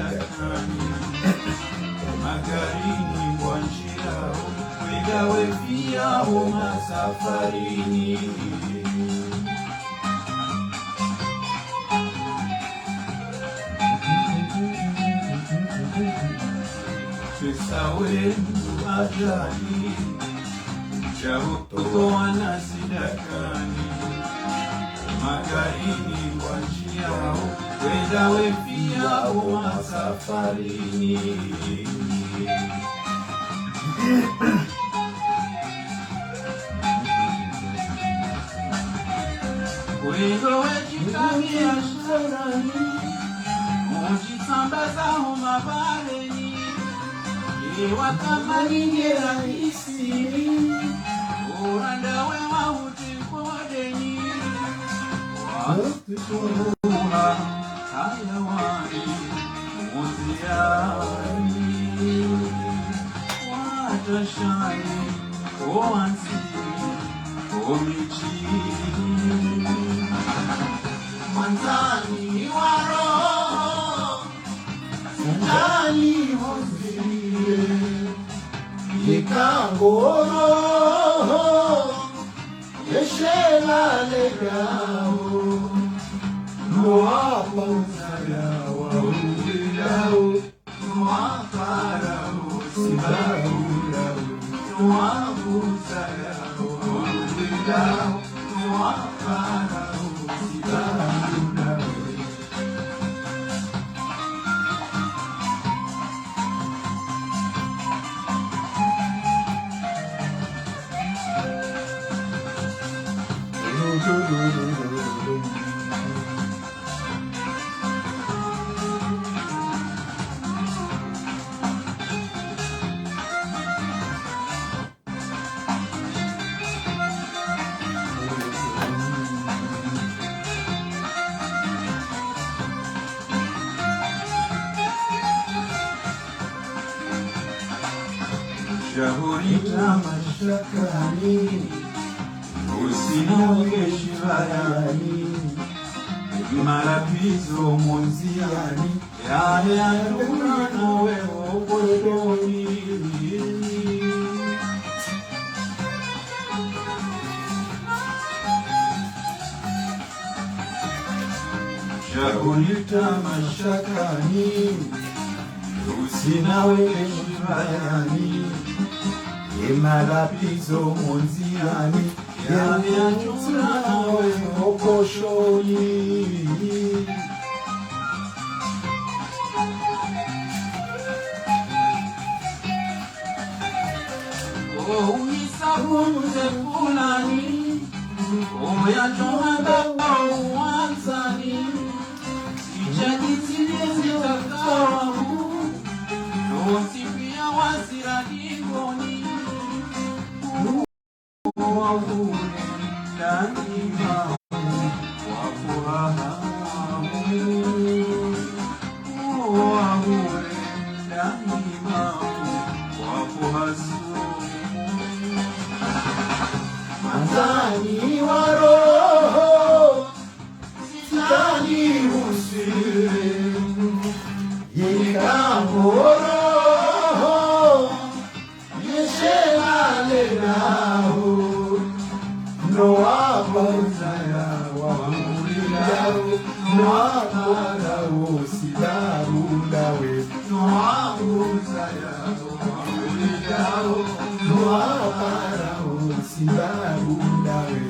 sadakani magarini kwa njia wegawe pia masafarini pesa wenu ajali Chabutoana sidakani magarini kwa njia wegawe pia masafarini wegawe jikamia sharani mojisambaza mabareni wakamalinde rahisi urandawe wahutikwadeni watukuruha hayawani muziani watashani oansini omichini manzani waro sindani Yekangoro Yeshela legao Noapa uzarawa uwilao Noaparao sibarulao Noapa uzarawa uwilao Noaparao sibarulao Shahurita mashakani Usinawe shirayani Marapizo monziani Yale anduna nawe okodoni Shahurita mashakani Usinawe shirayani Imalapizo monziani Yale anduna nawe okoshoni Unisabuze fulani Oyajohanda uwanzani Sichagitilie zitakawamu Nosipia wasiradingoni Wawure ndani mamu Wafuhahamu Wawure ndani mamu Wafuhasumu Manzani waroho Sitani usire Yekangoroho Yeshela lenao Noapa uzaya wamulilao Noaparao sidarulawe Noapa uzaya wamulilao Noaparao sidarulawe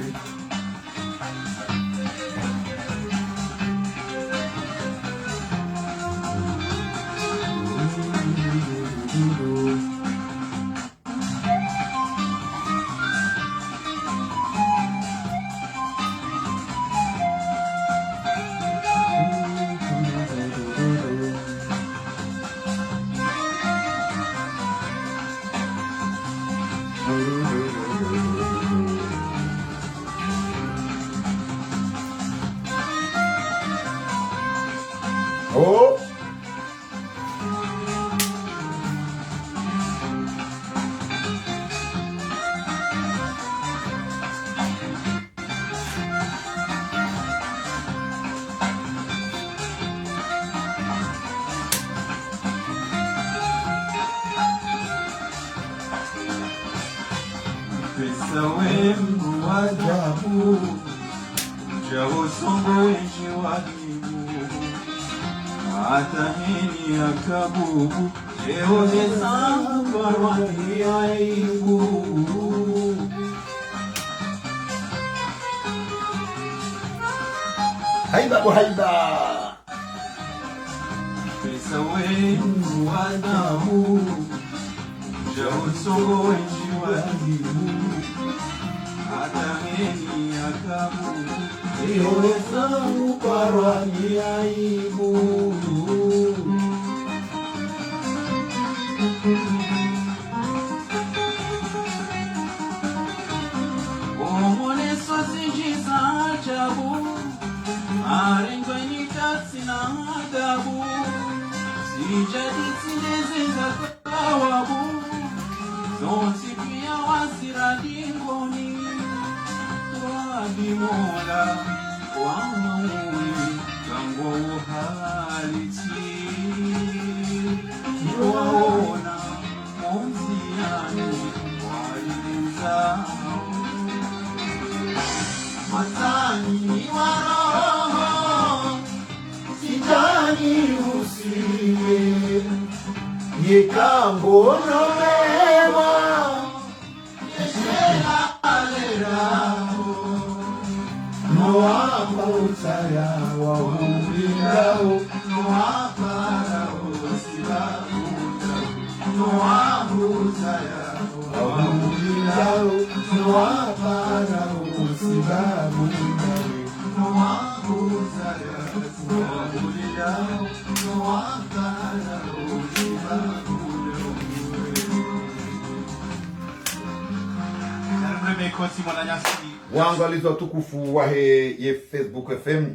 Oh! pesa wembu wajabu Jawo songo enji wajibu Hata hini ya kabubu Leo hesa barwani aibu Haiba haiba Pesa wembu wajabu Jawo songo enji wajibu Hata hini ya kabubu Leo zangu barwani aibu Omone sozinji za ajabu Marengo initasi na adabu Sijadi sineze za kawabu Zonsi pia wasira dingoni Mola wangu tangu uhalisi niwaona mziani waliza matani waroho sijani usiye yekambo nomewa yeshela alera Noapa utaya wa ubilao Noapa usibabuta Noapa utaya wa ubilao Noapa usibabuta Noapa utaya wa ubilao Noapa usibabuta Mekoti mwananyasi Waangalizi watukufu wahe ye Facebook FM,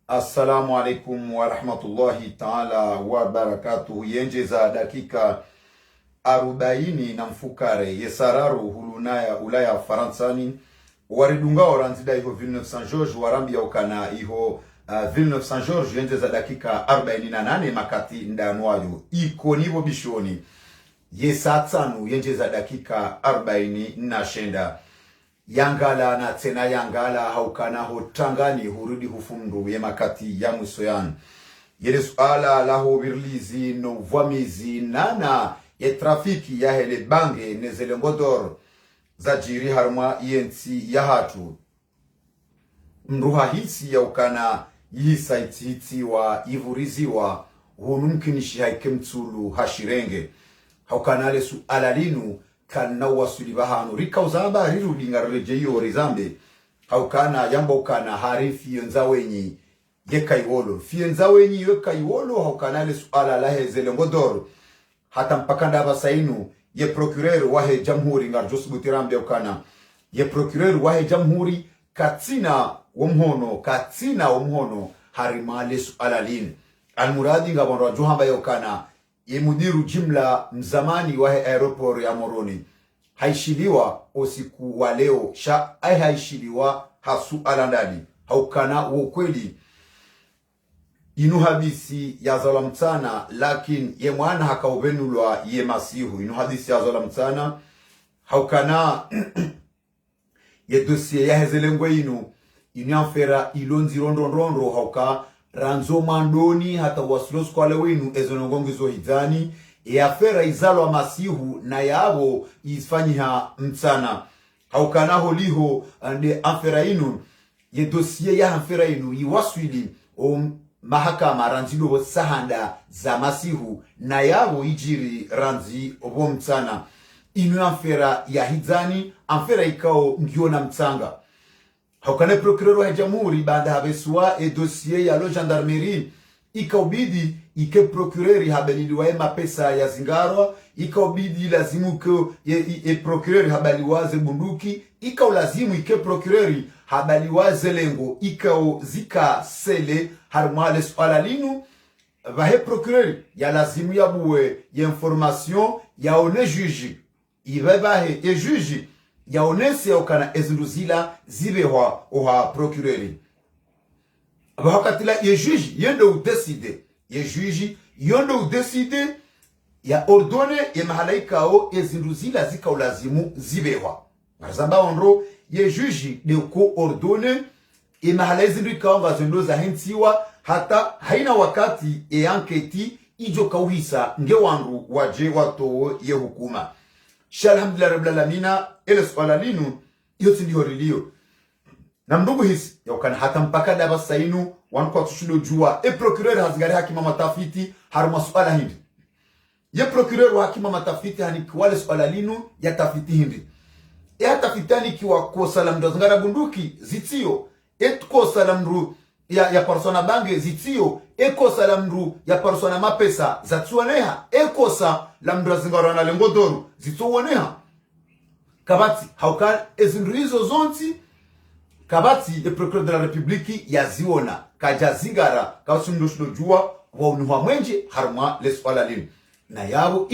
assalamu alaikum wa rahmatullahi ta'ala wa barakatuh. Yenje za dakika 40 na mfukare ye sararu hulunaya ulaya Faransani waridunga oranzida iho Villeneuve Saint George warambia ukana iho Villeneuve Saint George yenje za dakika 48 makati ndanwayo iko nivo bishoni ye satsanu yenje za dakika 40 na shenda Yangala na tena yangala haukana hotangani hurudi hufundu ye makati ya musoyan. Yele suala la hobirlizi no vwamizi nana ye trafiki ya hele bange nezele ngodor za jiri harma yensi ya hatu. Mruha hisi ya ukana yisa ititiwa ivuriziwa hunumkinishi haike mtsulu hashirenge. Haukana le suala linu kana wasulibahanu rika uzamba rirudinga rejeyo rizambe haukana yamba ukana harifi yonza wenyi yekaiwolo fienza wenyi yekaiwolo haukana le suala la hezele ngodoro hata mpaka ndaba sainu ye procureur wahe jamhuri ngarjos butirambe ukana ye procureur wahe jamhuri katina womhono harimale suala lin almuradi ngabonro johamba yokana ye mudiru jimla mzamani wahe aeroport ya Moroni haishiliwa usiku wa leo haishiliwa hasu alandani haukana ukweli inuhabisi ya zala mtana lakini ye mwana hakaubenulwa ye masihu inuhabisi ya zala mtana haukana ye dossier ya hezelengwe inu afera ilonzi rondo hauka ranzo mandoni hata wasilos kwa lewinu ezonongongizo hidhani afera izalwa masihu na yabo isfanyiha mtsana haukanaho liho ande afera inu ye dossier ya afera inu iwaswili mahakama ranzilo sahanda za masihu na yabo ijiri ranzi obo mtsana inu afera ya hidhani afera ikao ngiona mtsanga haukane procureur wa jamhuri baada habeswa dossier ya lo gendarmerie ikaubidi ike procureur habaliwa mapesa ya zingarwa ikaubidi lazimu ke procureur habaliwaze bunduki ikaulazimu ike procureur habaliwaze lengo ikao zika sele harmale swala linu vahe procureur ya lazimu ya buwe ya information ya one juge ibebahe e juge yaonese okana ezuluzila zibewa oha procureri abakatila ye juge yendo udeside ye juge yondo udeside ya ordone ya mahalaikao ezindu zila zika ulazimu zibewa marzamba onro ye juji de ko ordone e mahala ezindu ikaonga zendo za hentiwa hata haina wakati e anketi ijo kauhisa nge wandu waje wato ye hukuma shalhamdulillah rabbil alamina ele swala linu yote ndio rilio na mndugu hisi yokana hata mpaka daba sainu wanko tushulo jua e procureur hazgari hakima matafiti haruma swala hindi ye procureur wa hakima matafiti hanikiwale swala linu ya tafiti hindi e hatafitani kiwa kosa la mndu zingara bunduki zitio e kosa la mndu ya persona bange zitio e kosa la mndu ya persona mapesa zatuoneha e kosa la mndu zingara na lengodoru zituoneha kabati hauka ezindu hizo zonti kabati e procureur de la republique yaziona kajazingara kausundushlo jua wa unuwa mwenje harma leswala linu na yabo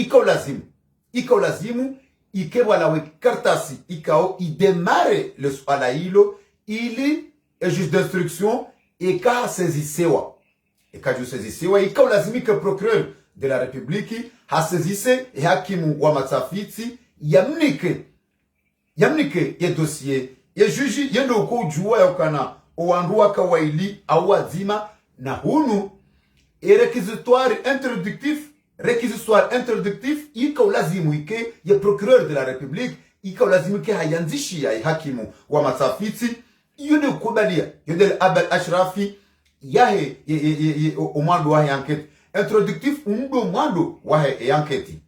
ika ulazimu ike wala we kartasi ikao idemare leswala hilo ili e juge d'instruction ika sezisewa ika ulazimika procureur de la republique hasezise e hakimu wa matafiti yamnike ye dossier ye juji yendo uko ujua yokana owanduwa kawaili au wazima na hunu e réquisitoire introductif ika ulazimu ike ye procureur de la republique ika ulazimu ike hayanzishi ya hakimu wa matafiti yode ukubalia yode abel ashrafi yahe umando wahe anketi introductif umando wahe yanketi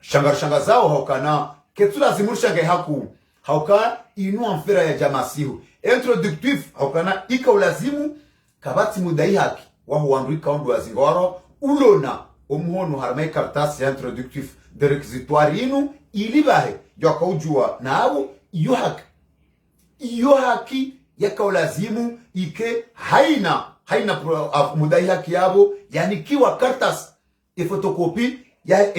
shanga zao haukana ketula zimurshange haku hauka inu amfera ya jamasihu introductif haukana ika ulazimu kabati mudai haki wahu wanduika ondu wazingoro ulona umuhono harmai kartasi ya introductif de requisitoire inu ilibahe yoka ujua na abu iyo haki yaka ulazimu ike haina mudai haki yabo yani kiwa kartas e fotokopi ya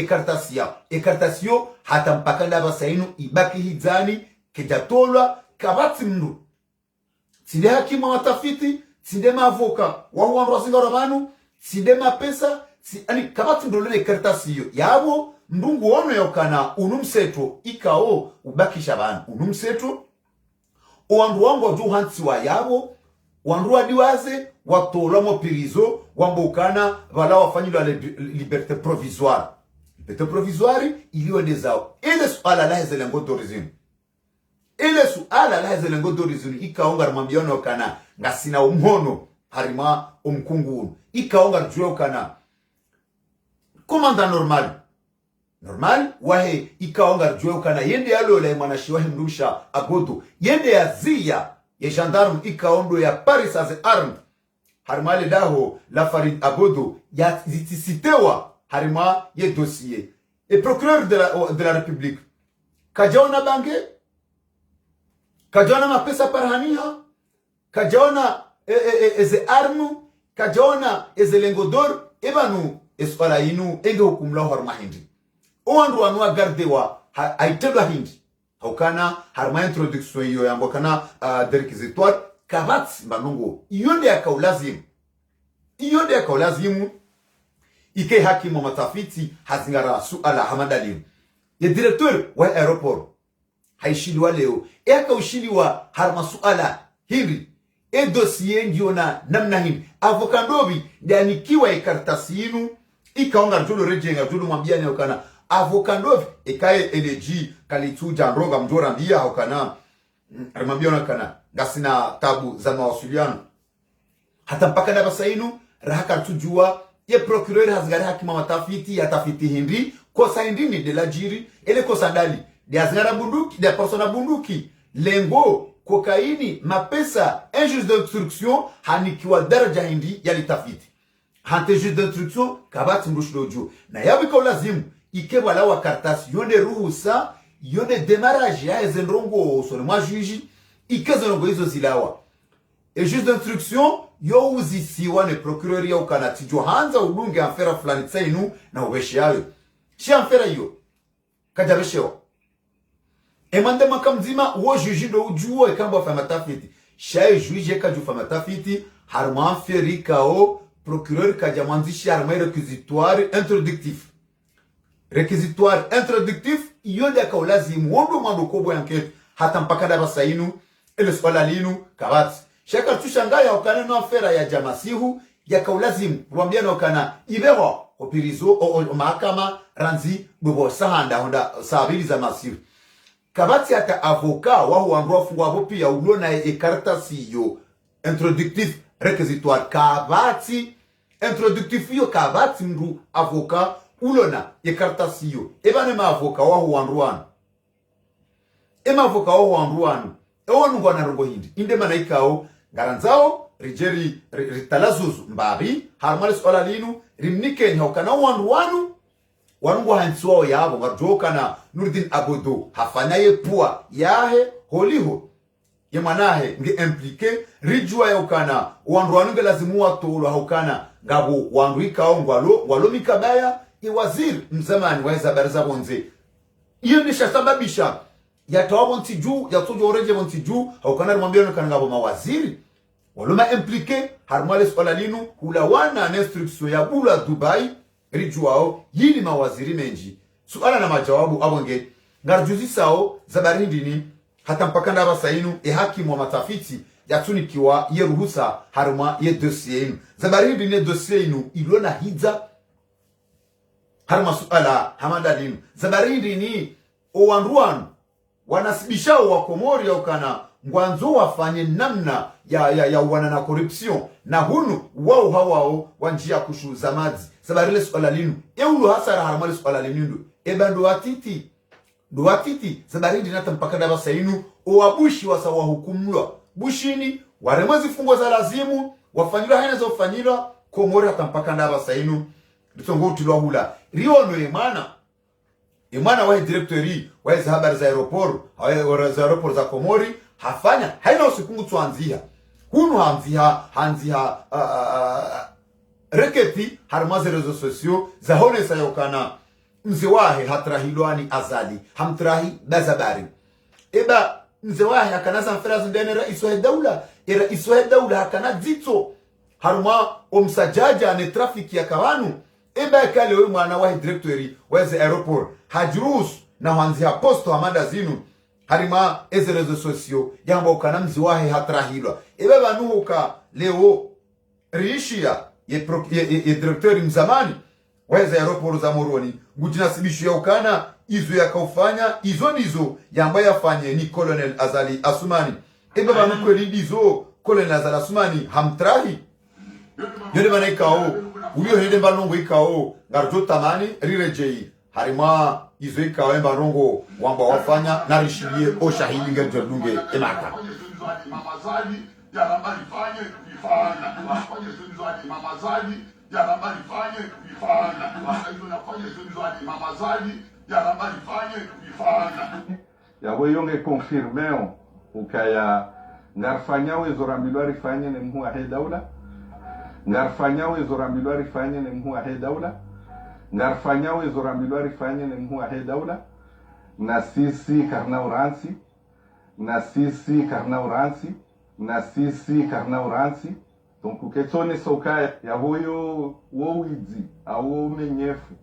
ekartasio hata mpaka ndaba sainu ibaki hizani kejatolwa kabati mnu sinde hakima watafiti sinde mavoka wahuandu wasingaro banu sinde mapesa ani kabati ndolele kartasio yabo ndungu ono yokana unumseto ikao ubaki shabana unumseto owandu wangu waju hansi wa yabo wandu wadiwaze watola mo pirizo wambukana wala wafanyilwa liberté provisoire iliyo ndezao ile suala la hezelengo d'origine ikaonga ramambiano kana ngasina umhono harima umkungunu ikaonga juo kana komanda normal wahe ikaonga juo kana yende yalo la mwanashi wahe mrusha agodo yende ya zia ya gendarme ikaondo ya Paris as armed harima le daho la Farid agodo ya zitisitewa harima ye dossier et procureur de la République kajaona bange kajaona mapesa parhaniha kajaona eze armu kajaona eze lengodor ebanu eswala inu enge hukumla harma hindi owandu wanua gardewa aitebla hindi haukana harma introduction hiyo yambo kana de requisitoire kabats manungo iyonde ya kaulazimu ike hakimu matafiti hazingara suala hamadalimu ya directeur wa aeroport haishiliwa leo eka ushiliwa harma suala hindi dossier ndiona namna hindi avokandobi ndani kiwa ikartasi inu ikaonga julu rejenga julu mwambiani ukana avokandobi ikaye eleji kalituja ndronga mjora mbia ukana mwambiana kana ngasina tabu za mawasiliano hata mpaka na basainu rahaka tujua ye procureur hazgari hakima matafiti ya tafiti hindi kosa hindi de la jiri ele kosa dali de hazgara bunduki de persona bunduki lengo kokaini mapesa injuste d'instruction hanikiwa daraja hindi ya litafiti hante juge d'instruction kabati mrushlojo na yabika ulazimu ikebwa la wakartasi yonde ruhusa yonde demarage ya ezenrongo sone mwa juji ikezenrongo hizo zilawa et juge d'instruction yo uzisiwa ne procureur ya ukanati johanza udunge afera fulani tsainu na ubeshi yayo shi afera yo kajabeshewa emande makamzima wo juji do ujuo ekamba fa matafiti shaye juge ka ju fa matafiti harma ferika o procureur kaja mwanzishi harma requisitoire introductif iyo dia kaulazimu wondo mwando kobo enquête hata mpaka daba sainu ile swala linu kabati shaka tushangaya ukana no afera ya jamasihu ya kaulazimu kuambia no kana ibeho opirizo o mahakama ranzi bobo sahanda honda sabili za masihu kabati hata avoka wa huandro fungwa hapo pia ulona ekarta siyo introductif requisitoire kabati introductif yo kabati mru avoka ulona ekarta siyo ebane ma avoka wa huandruan ema avoka wa huandruan ewonu ngwana rongo hindi inde manaikao garanzao rijeri ritalazuzu mbabi harmalis olalinu rimnike nyokana huandruanu wanungu hansuo yabo ngarjokana Nurdin Abodo hafanyaye pua yahe holiho yemanahe nge implike rijua ya ukana wandu wanunge lazimu watolo haukana ngabo wandu ikao ngwalo mikabaya iwaziri mzamani waeza bariza bonze iyo nisha sababisha yatawa bonti juu yatojo oreje bonti juu haukana rimwambia nukana ngabo mawaziri waloma implike harmales olalinu hulawana na instruction ya bula Dubai rijuao yini mawaziri menji suala na majawabu abonge ngarjuzi sao zabarindini hata mpaka ndaba sainu hakimu wa matafiti yatunikiwa ye ruhusa haruma ye dossier inu zabarindini dossier inu ilona hidza haruma suala hamadalinu zabarindini owanruan wanasibishao wa Komori ya ukana ngwanzo wafanye namna ya wana na corruption na hunu wao hawao wanjia kushuza mazi sabarile suala linu eulu hasara harumali suala linu eba ndo watiti sabarindi nata mpaka daba sainu owabushi wasawa hukumlwa bushini waremazi fungo za lazimu wafanyilwa haina za ufanyilwa Komori hata mpaka daba sainu litongo utilwa hula riono imana wae directori wae za habari za aeroport za Komori hafanya haina usikungu tuanzia hunu hanzia reketi harumaze rezo sosio za hone sayokana mzewahe hatrahilwani azali hamtrahi bazabari eba mzewahe hakanaza mferazi ndene raisu he daula hakana zito haruma omsajaja ne trafiki ya kawanu eba kale we mwana wahe directori weze aeroport hajurus na hanzia posto hamada zinu harima eze rezo sosio yamba ukana mzewahe hatrahilwa eba banuhuka leo riishia ye directeur mzamani weze aeroport za Moroni gujinasibishu ya ukana izo ya kaufanya izo nizo yamba yafanye ni Colonel Azali Asumani ebe banukwe lidizo Colonel Azali Asumani hamtrahi yode bana ikao uyo hende banongo ikao ngarjo tamani rirejei harima izo ikao emba rongo wamba wafanya na rishilie o shahidi ngenjerdunge emaka mamazali ya nambari fanye vifanya wafanye sunzwadi mamazali ya nambari fanye vifanya wafanye nafanye sunzwadi mamazali ya nambari fanye vifanya ya weyonge confirmeo ukaya ngarfanyawe zorambilwari fanye ne mhua he daula ngarfanyawe zorambilwari fanye ne mhua he daula ngarfanyawe zorambilwari fanye ne mhua he daula na sisi karna uransi donc uketsone sokaya ya hoyo wowidzi awo menyefu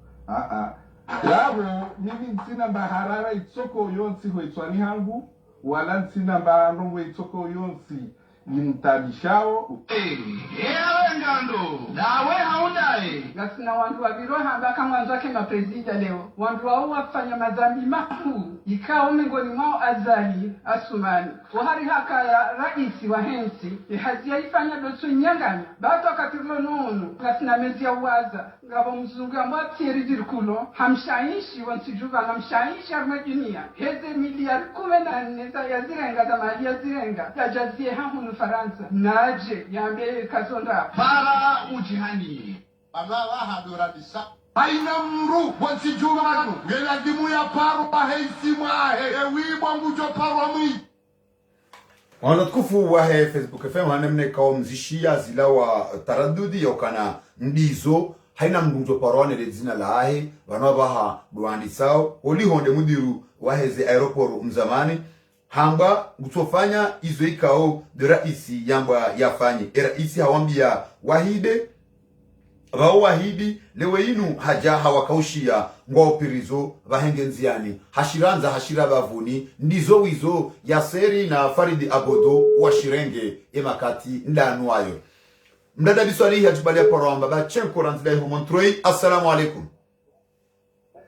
yabo nini ntsina baharara itsoko yonsi hoitswani hangu wala ntsina banongo itsoko yonsi yimtabishao ewe ngando nawe haundae ngasina wandu wabiroha hambaka mwanzo wake maprezida leo wandu wao wafanya madhambi makuu ikao miongoni mwao Azali Asumani wahari haka ya raisi wa hensi ihazia ifanya dosu nyanganya bato katirlo nunu ngasina mezi ya uwaza ngabo mzungu ya mwatieri dirkulo hamshaishi wansijuva na mshaishi armajinia heze miliari 14 za yazirenga za mali yazirenga ya jazie hahunu Faransa naje yambe kazonda para ujihani baba hadoradisa haina mru wansijuva manu ngelazimu ya paru paheisi mwahe ewibwa ngujo paru mwi wanatukufu wahe Facebook FM hanemne kao mzishia zila wa taradudi yokana ndizo haina mdunjo parwane de zina lahe wanabaha duandi sao olihonde mudiru waheze aeroport mzamani hamba gutofanya izo ikao de raisi yamba yafanye raisi hawambia wahide wao wahidi lewe inu haja hawakaushia ngwa opirizo vahengenziani hashiranza hashira bavuni ndizo wizo Yaseri na Faridi Abodo wa Shirenge emakati ndanu ayo mdada biswali hatubalia paramba ba chenko ranzida ho Montreuil. Assalamu alaikum.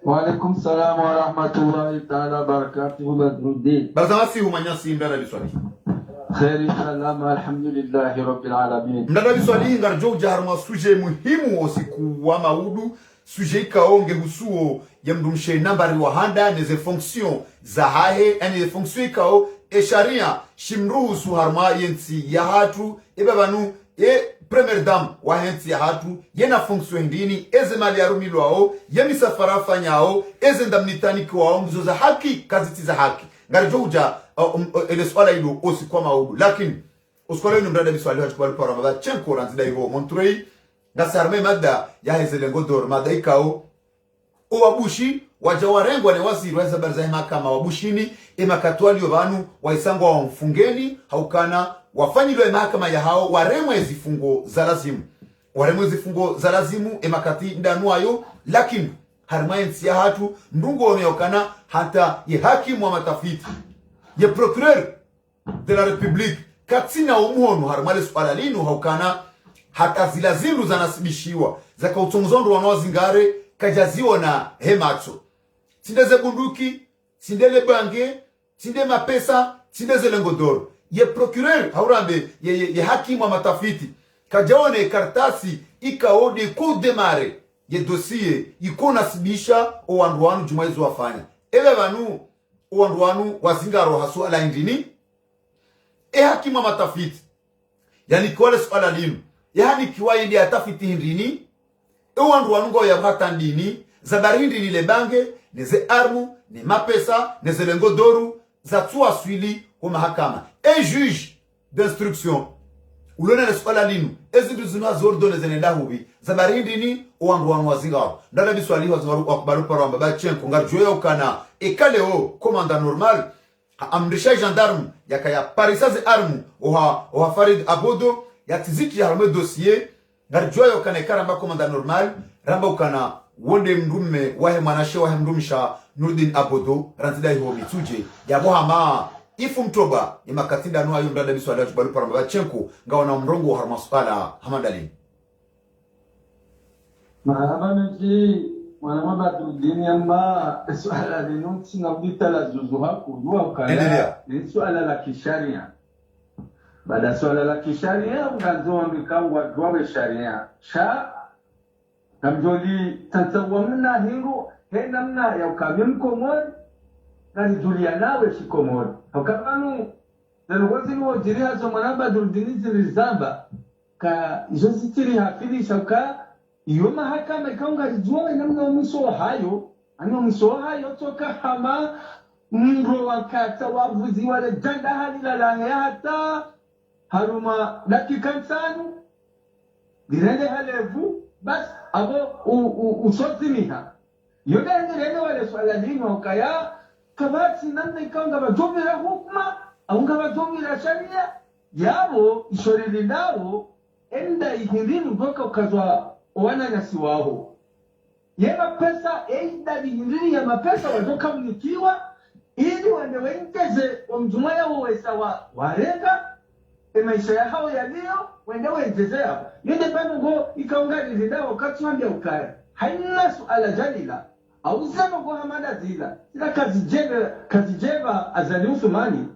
Wa alaikum salam wa rahmatullahi ta'ala barakatuhu. Badruddin barzamasi humanyasi mdada biswali khairi salama alhamdulillahi rabbil alamin. Mdada biswali ngarjo jaharma suje muhimu osiku wa maudu suje kaonge husuo ya mdumshe nambari wa handa neze fonction za hahe ene fonction ikao e sharia shimruhusu harma yensi ya hatu ebabanu Premier dame wa henti ya hatu yena fonction ndini eze mali ya rumilo ao yemi safara fanyao eze ndamnitani kwa mzo za haki kaziti za haki ngarjo uja ele swala ilo osi kwa maudu lakini uskola ino mdada biswali hatu kwa lupara maba chenko ranzida hivo Montreuil ngasarme mada ya hezelengo dor mada ikao wabushi wajawarengwa ni waziri wa habari za mahakama wabushini emakatwali yobanu waisangwa wa mfungeni haukana wafanyilo mahakama ya hao waremwe zifungo za lazimu emakati ndanu ayo lakini harmayensi ya hatu ndungo oneyokana hata ye hakimu wa matafiti ye procureur de la republique katina umuhono harmale swala lino haukana hata zilazindu zanasibishiwa zaka utongozondo wanawazingare kajaziwa na hemacho sindeze bunduki sindele bange sinde mapesa sindeze lengodoro ye procureur haurambe ye hakimu wa matafiti kajaone kartasi ikaode kudemare ye dossier ikona sibisha owanduanu jumaizo wafanya ele vanu owanduanu wazingaro hasu ala indini hakimu wa matafiti yani kwale swala lino yani kiwaye ndi atafiti hindini owanduanu ngo ya matandini zabari hindini le bange neze armu ni mapesa neze lengodoru za tuwa swili kwa mahakama juge d'instruction ulone le swala linu ezidu zinazordone zenenda hubi zabari ndini owanduanu wazingaro ndala biswali wazingaru wakbalu paramba ba chenko ngarjoya ukana ekaleo komanda normal amrisha gendarme yakaya parisaze armu oha Farid Abodo yatiziki harame dossier ngarjoya ukana ekaramba komanda normal ramba ukana wonde mrume wahe manashe wahe mrumsha Nurdin Abodo rantida hivo mituje ya bohama ifu mtoba ni makatinda nuwa yu mdada biswa latu balu paramba chenko ngawa na mrongo harma swala hamadali marhaba mji mwana Badruddin yamba swala lino sinabita la zuzuha kujua ukala ni swala la kisharia baada swala la kisharia unganzo mikangwa dwawe sharia sha namjoli tansawamna hiru henamna ya ukabimko mod nani julia nawe shikomod hakanu nalwazi no jiri hazo mwana Badruddin zirizamba ka izo zitiri hafili shauka iyo mahakama ikaunga jua namna umiso hayo toka hama mro wakata wavuzi wale janda halila la hata haruma dakika nsanu dirende halevu bas abo usotimiha yoga ndirende wale swala dino kaya kabati namna ikaunga bajomira hukma aunga bajomira sharia yabo ishorili nao enda ihindini mboka ukazwa wana nasi wao yema pesa enda ihindini ya mapesa wadoka mnikiwa ili wende wengeze omjuma yao wesawa warenga maisha ya hao yaliyo wende wengezea yende pano go ikaungani linda wakati wambia ukaya haina suala jalila au zama go hamada zila kazi jeba Azali Uthmani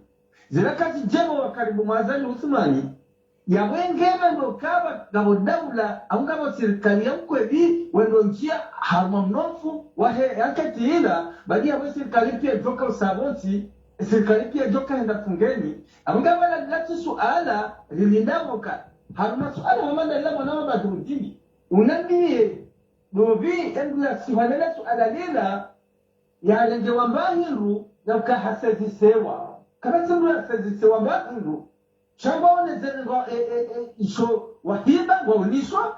zila kazi jeba wakaribu Azali Uthmani ya wengema ndo kaba na daula au kama serikali ya mkweli wendo njia harma mnofu wahe yakati ila bali ya serikali pia joka usaboti serikali pia joka henda fungeni au kama na lati suala lilindamoka harma suala hamanda ila mwana Badruddin unambie dobi endu ya sihalela suala lila ya lenge wambahiru na ukahasezi sewa kama sindu ya sezi sewa mbahiru shamba onezengo isho wahiba waunishwa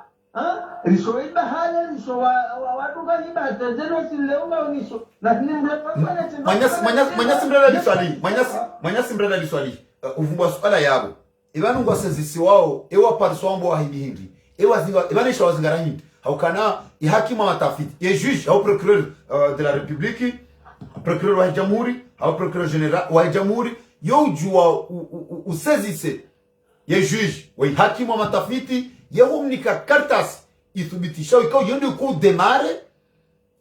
risho iba hale risho waduga hiba tenzeno sileunga unisho na nimrepa manyasi mbrada biswali uvumbwa swala yabo ibanu ngwa sezisi wao ewa parisombo wa hindi ewa zinga ibanu isha wazingara hindi haukana hakimu wa matafiti ye juge au procureur de la république, procureur wa jamhuri au procureur général wa jamhuri yo jua usezise ye juge wa hakimu wa matafiti ye humnika kartas ithibitisha iko yondi ku demare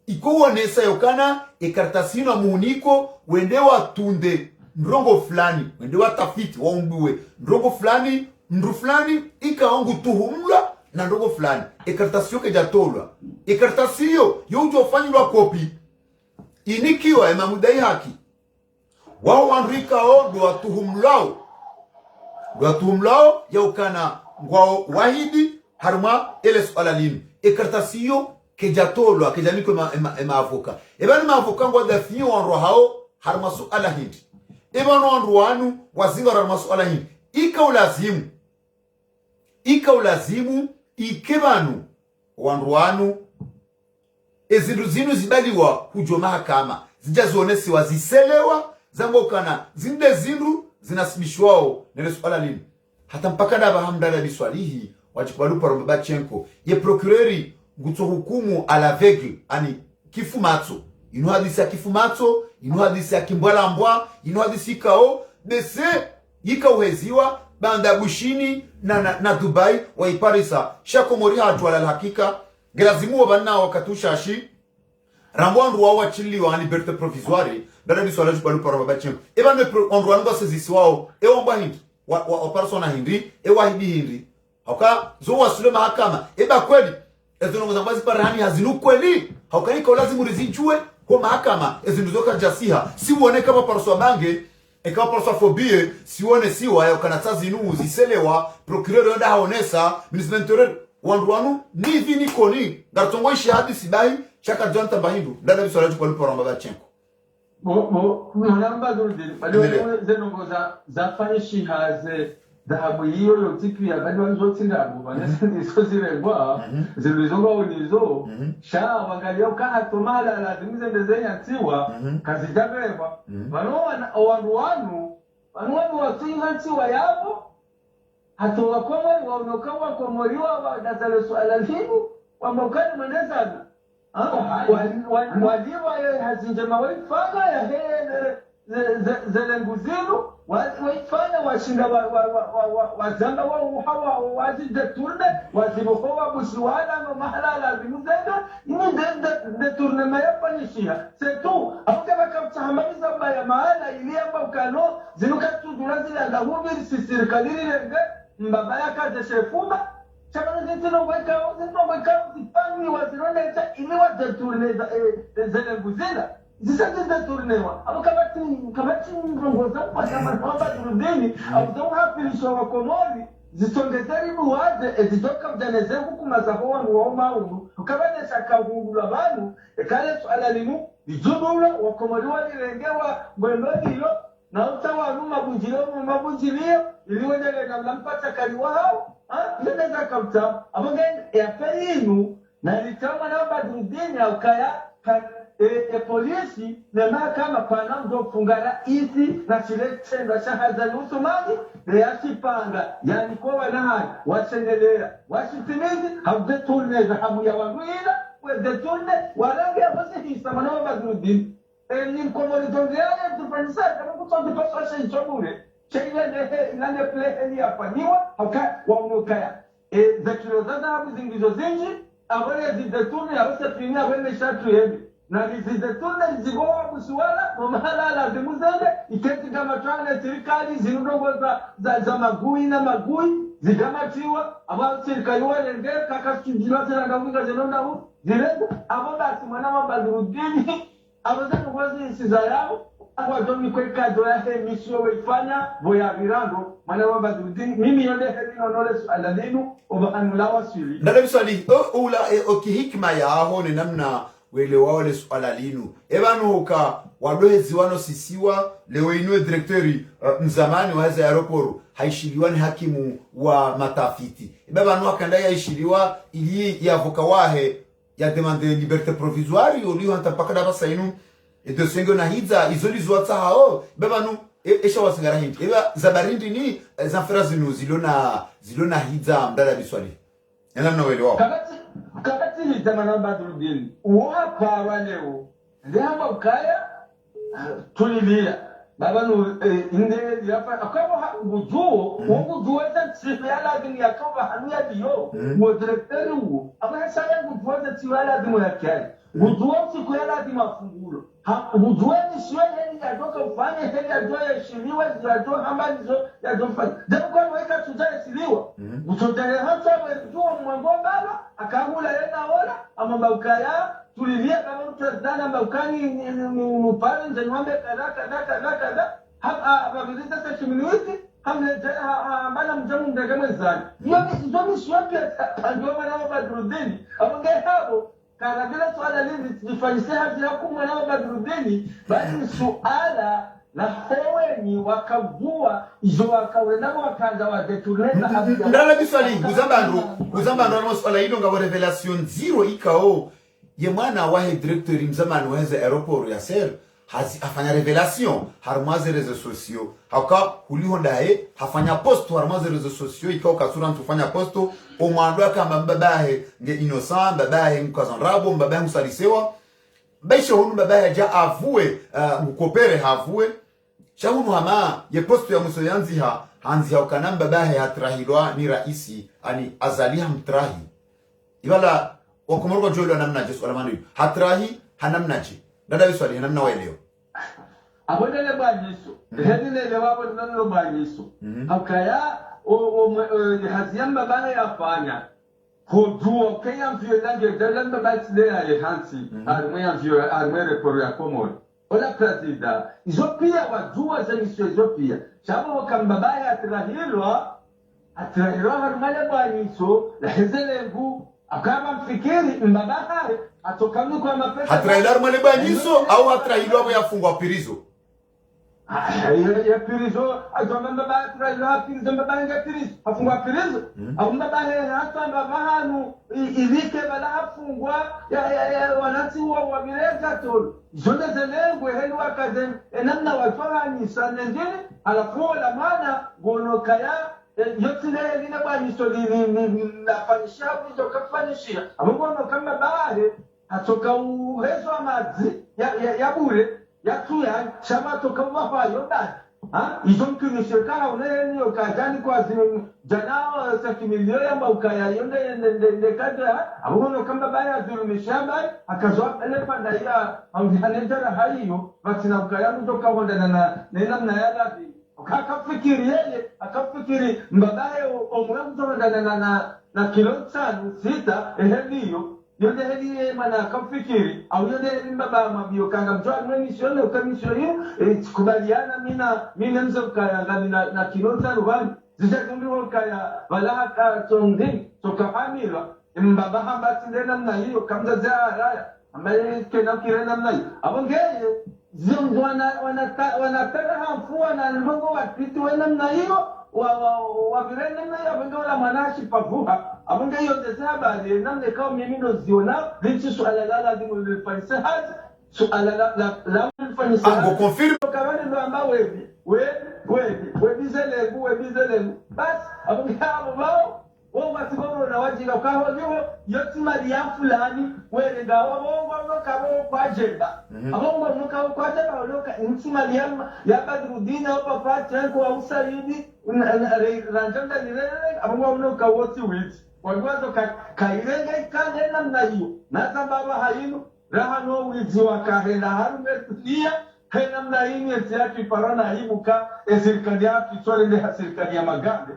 iko wonesa yokana ekartasino muuniko wende watunde ndrongo fulani wende watafiti waumbiwe ndrongo fulani ndru fulani ikaongu tuhumla na ndrongo fulani ekartasio kejatolwa ekartasio yojo fanyilwa kopi inikiwa emamudai haki wao wanrika o do tuhumlao yaukana ngwao wahidi harma ele swala lini ekartasio kejatolwa kejaniko ema avoka ebani ma avoka ngwa da fiyo wanro hao harma suala hindi ebano wanro wanu wazinga harma suala hindi ikaulazimu ikebanu wanro wanu ezindu zinu zibaliwa hujo mahakama zijazionesi waziselewa zambokana zinde zindu zinasibishwao nele suala lini hata mpaka daba hamdala biswalihi wajikwalupa Robachenko ye procureri ngutso hukumu à l'aveugle ani kifumatso ino hadisi ya kifumatso ino hadisi ya kimbwalambwa ino hadisi kao bese yikauheziwa banda bushini na Dubai wa iparisa shakomori hatu ala hakika gelazimu wabanna wakatushashi rambwandu wa chiliwa en liberté provisoire dada biswala jikwalupa Robachenko ebane onru ango sezisiwao ewomba hindi wa persona hindi ewahidi hindi hauka zo wasule mahakama eba kweli ezo ngozambazi parani hazinu kweli hauka iko lazima rizijue kwa mahakama ezo ndoka jasiha si uone kama parso bange kama parso phobie si uone siwa ya kana tazinu ziselewa procureur yonda haonesa ministre intérieur wanduanu ni vini koni gartongo shahadi sibai chaka jonta bahindu dada biswala kwa lupa Robachenko namba dulde bado zenongoza zafanyishi haze dhahabu hiyo yotipi ya bado wanzotsinda abo banese ndizo ziregwa zilizonga unizo sha wangalia ukaha tomala lazimize ndezenya tiwa kazi jabeba bano wandu watsinga tiwa yabo hatowa kwa wanokawa kwa moriwa wa dasale swala libu wamokani mweneza waliwa hazinjema waifanga ya hee zelenguzilo waifanya washinda wazamba hawa wazideturne wazibokowa bushiwana no mahalala bimuzenda ini deturne mayafanyishia setu abuka bakabtahamaliza mbaya mahala iliamba ukano zinukatudula zila lahubiri sisirikaliri lenge mbabaya kaze shefuma Chabana zitino weka zipani wazironeta ili wadeturne zelenguzila zisazida turnewa abo kabati ndongoza pasama namba turudini abo hapilisho wa komori zitongezeri buwaze ezidoka byaneze kukumaza ho wantu wa mauru ukabane shakagungula abantu ekale swala limu bijubula wa komori walirengewa mwendilo na utawa numa bujilo mu mabujilio iliwendele na mlampata kaliwa hao nenda kabta abo gen ya payinu na litama namba turudini ukaya polisi na mahakama pana ndo fungana isi na chilechenda shahaza nusumani na yasipanga yani kwa wanahani washendelea washitimizi habdeturne za hamu ya wanguila wedeturne warangi ya basi hisa manawa madrudin ni mkomori tongeane tupanisa kama kutondi paswa shaichomure shaila nehe inane pleheni yapaniwa hauka waunukaya za kilozaza hamu zingizo zingi awale zideturne ya wase pinia wene shatu yebi na lizizetuna lizigowa kusuwala mamahala zimuzende iketi kama twana serikali zinudongo za magui na magui zikamatiwa aba serikali walenge kakasijilwa tena ngamunga zinonda hu zirenda abo basi mwana mabadurudini abo zanu kwazi siza yao kwa domi kwa kazo ya misio weifanya boya virando mwana mabadurudini mimi yonde hedino knowledge aladinu obaanulawa siri ndale biswali ula okihikma ya aho ni namna wele wale swala linu ebanu huka wadohezi wano sisiwa leo inwe direktori mzamani wa heza aeroporo haishiliwa ni hakimu wa matafiti ebanu wakanda yaishiliwa ili ya voka wahe ya demande liberté provisoire yoli hanta pakada basa inu edo sengo na hiza izoli zuwata hao ebanu esha wasingara hindi eba zabarindi ni zanfera zinu zilona hiza mdala biswali ena mna wele wao kakati zamana Badruddin wapa waleo ndihamba ukaya tulilia baba no inde yafa akaba bujuo wobujuza tsiyala dini yakaba hania biyo mo directeur wo aba saya bujuza tsiyala dini yakali bujuo tsiyala dini mafungulo bujuo ni shwele ya doka ufanye heli ya doya shiliwa ya doa hambazo ya dofa ndipo kwa weka tujale siliwa butodale hata wejuo mwango baba akagula yena wala amamba ukaya tulilia kama mtu ndana mbakani mpale nje ng'ombe kada babiriza sa chiminuiti hamleta bana mjamu mdagama zani yomi shwapi ndio maana Badruddin abonge hapo kana bila swala lili jifanyise hapo yako mwana Badruddin basi suala na howeni wakavua izo wakawenda wakaanza watetuleza ndala biswali kuzambandro no swala hilo ngabo revelation zero ikao ye mwana wa directeur mzamani wenza aeroport ya Ser afanya revelation harmaze réseaux sociaux hauka hulihondaye hafanya post harmaze réseaux sociaux ikao kasura ntufanya post o mwando kama babahe nge innocent babahe mkazanrabo babahe msalisewa baisho hunu babahe ja avue mkopere havue shahunu hama ye post ya muso yanziha hanzi haukana babahe hatrahilwa ni raisi ani azaliha mtrahi ibala wakomorwa jolo namna je swala manu hatrahi hanamnaje dada biswali namna waeleo abonele banyiso hedine le wabo nano banyiso akaya o haziyamba bana yafanya hoduo kaya mvyo lange dalamba batsile ya hansi armwe report ya komoro ola president izopia wajua za misio izopia chabo wakambabaya atrahilwa harmale banyiso la hezelengu akaba mfikiri mbabahari atokamni kwa mapesa hatrailar male banyiso au hatrailo abo yafungwa pirizo ya pirizo azoma mbaba trailo pirizo mbabanga pirizo afungwa pirizo au mbabahe hata mbabahanu ilike bala afungwa ya wanati wa bireza tolo zonde zelengwe helu akazen enamna wafahani sanengine alafu la maana gonokaya yotile lina banyiso nafanyisha bizo kafanyishia amubono kama bahe atoka uwezo wa mazi ya bure ya tuya shama toka wafayo ndani izo mkinishekana uneni okajani kwa zini janao sakimilio ya maukaya yonde ndekada amubono kama bahe azulumishamba akazoa elepanda ya amzihanetara haiyo vatina ukaya mtoka wanda na ya labi akafikiri yeye akafikiri mbabaye omwe mtondana na kilo 5-6 eheliyo yonde heli mana akafikiri au yonde mbaba mabio kanga mtwa mimi sione ukamisho hiyo kubaliana mina mzokaya na kilo 5 zijakumbi wakaya wala ka tongi tokahamira mbaba hambati ndena na hiyo kamza za raya ambaye kena kirena na hiyo abongeye ziongo wanataka hamfua na ndongo watiti wena mna hiyo wabirene mna hiyo abenge wala mwanashi pavuha abenge hiyo desaba namne kao mimino ziona lichi suala lala dingo lifanyise hazi suala la lifanyise hazi ango confirme kawani ndo amba webizelegu basi abenge habo bao wasigono na wajira kaho liho yoti mali ya fulani welenga wabongo kabo kwa jenda abongo nuka kwa jenda waloka inti mali ya Badruddin hapa pata kwa usaidi ranjanda nilele abongo nuka woti witi wagwazo kairenge ikande namna hiyo na sababu haino raha no wizi wakahenda harume tulia hena namna hiyo yati parana hibuka serikali ya kitwale serikali ya Magambe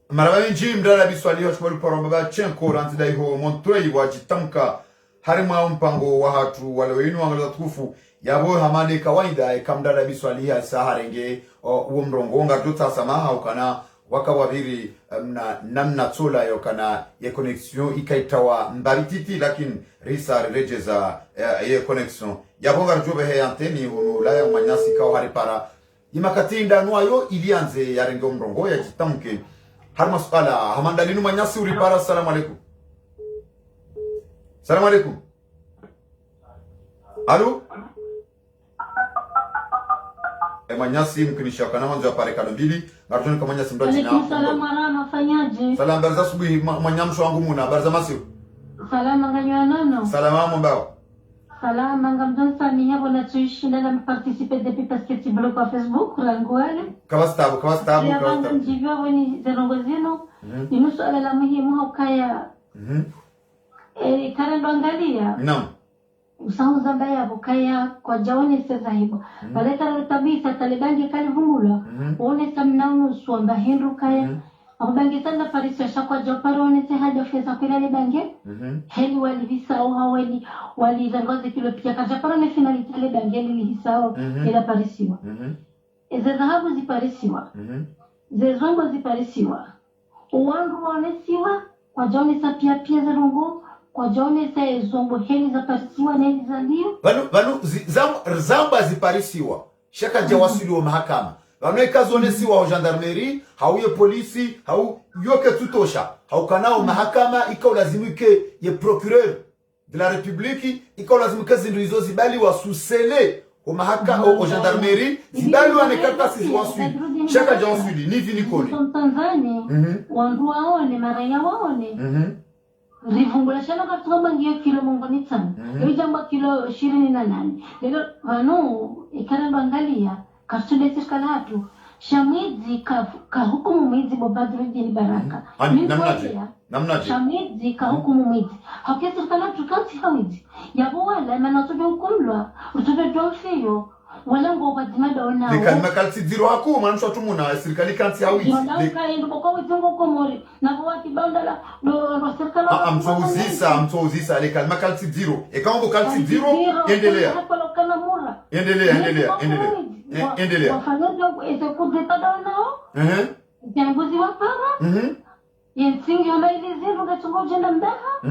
marabani njim mdala biswali hosh mwalu paromba chenko ranti daiho montwei wajitamka harima mpango wa hatu waleweinu wangalata tukufu yabo hamade kawaida kamdala biswali ya saharenge uo mrongonga tuta samaha ukana waka wabiri namna tola yokana ye connexion ikaitawa mbarititi lakin risa rejeza ye connexion yabonga rjobe he anteni ulaya manyasi kao haripara imakatinda nuayo ilianze ya renge mrongo ya jitamke harma suala hamandalinu manyasi uripara. Assalamu alaikum. Assalamu alaikum. Alo manyasi mkinisha kana manzo apare kana mbili ngatoni kama manyasi mbaji na Alaikum salam warahmatullahi wabarakatuh. Salam barza subuhi manyamsho wangu muna barza masiu Salama nganywa nono. Salama mbao. Salama ngamdon sami hapo na tuishinda na participer depuis parce que tu bloques kwa Facebook langwale. Kawastabu. Ya banga njivyo wani zerongozino. Ni nusu ala la muhimu haukaya. Karendo angalia. Naam. Usauza baya bukaya kwa jaone sasa hibo. Wale karo tabisa talibangi kali vumula. Uone samnauno suamba hindu kaya. Abangi sana Paris shakwa joparone se haja feza kwela ni bange. Heli wali visao hawali wali zangozi kilo pia kajaparone finali tale bange ni hisao ila Parisiwa. Eze dhahabu ziparisiwa. Ze zongo ziparisiwa. Uwangu wanesiwa kwa jaone sa pia zerungu kwa jaone sa zongo heli za Parisiwa na heli za ndio. Banu zamba ziparisiwa. Shaka jawasili wa mahakama. Banu kazonesiwa wa gendarmerie, hauye polisi, hau yoke tutosha. Haukanao mahakama ika ulazimike ye procureur de la République, ika ulazimike zindu hizo zibali wa susele wa mahakama au gendarmerie, zibali wa nekata sisi wasuli. Shaka jawasili ni vini kone. Tanzania wandu waone maraya waone. Rivungula shana katika bangi kilo mongoni tano. Yo jamba kilo 28. Lelo vano ikana bangalia kasule siskalatu. Shamidzi ka hukumu mwezi Badruddin Baraka. Namnaje. Shamidzi ka hukumu mwezi. Hakika siskalatu kansi hawidzi. Yabo wala manatobe hukumlwa. Utobe dolfiyo. Wala ngoba dimada ona. Likalima kalti zero haku manusha tumuna serikali kanti hawidzi. Naka endo boko witongo komori. Na kwa kibandala do serikali. Amtouzisa likalima kalti zero. E kama bo kalti zero endelea. Endelea. Wafanyaza ese kudeta nao. Viongozi wa para. Yensingi wanaelezea ngatungo jenda mdaha.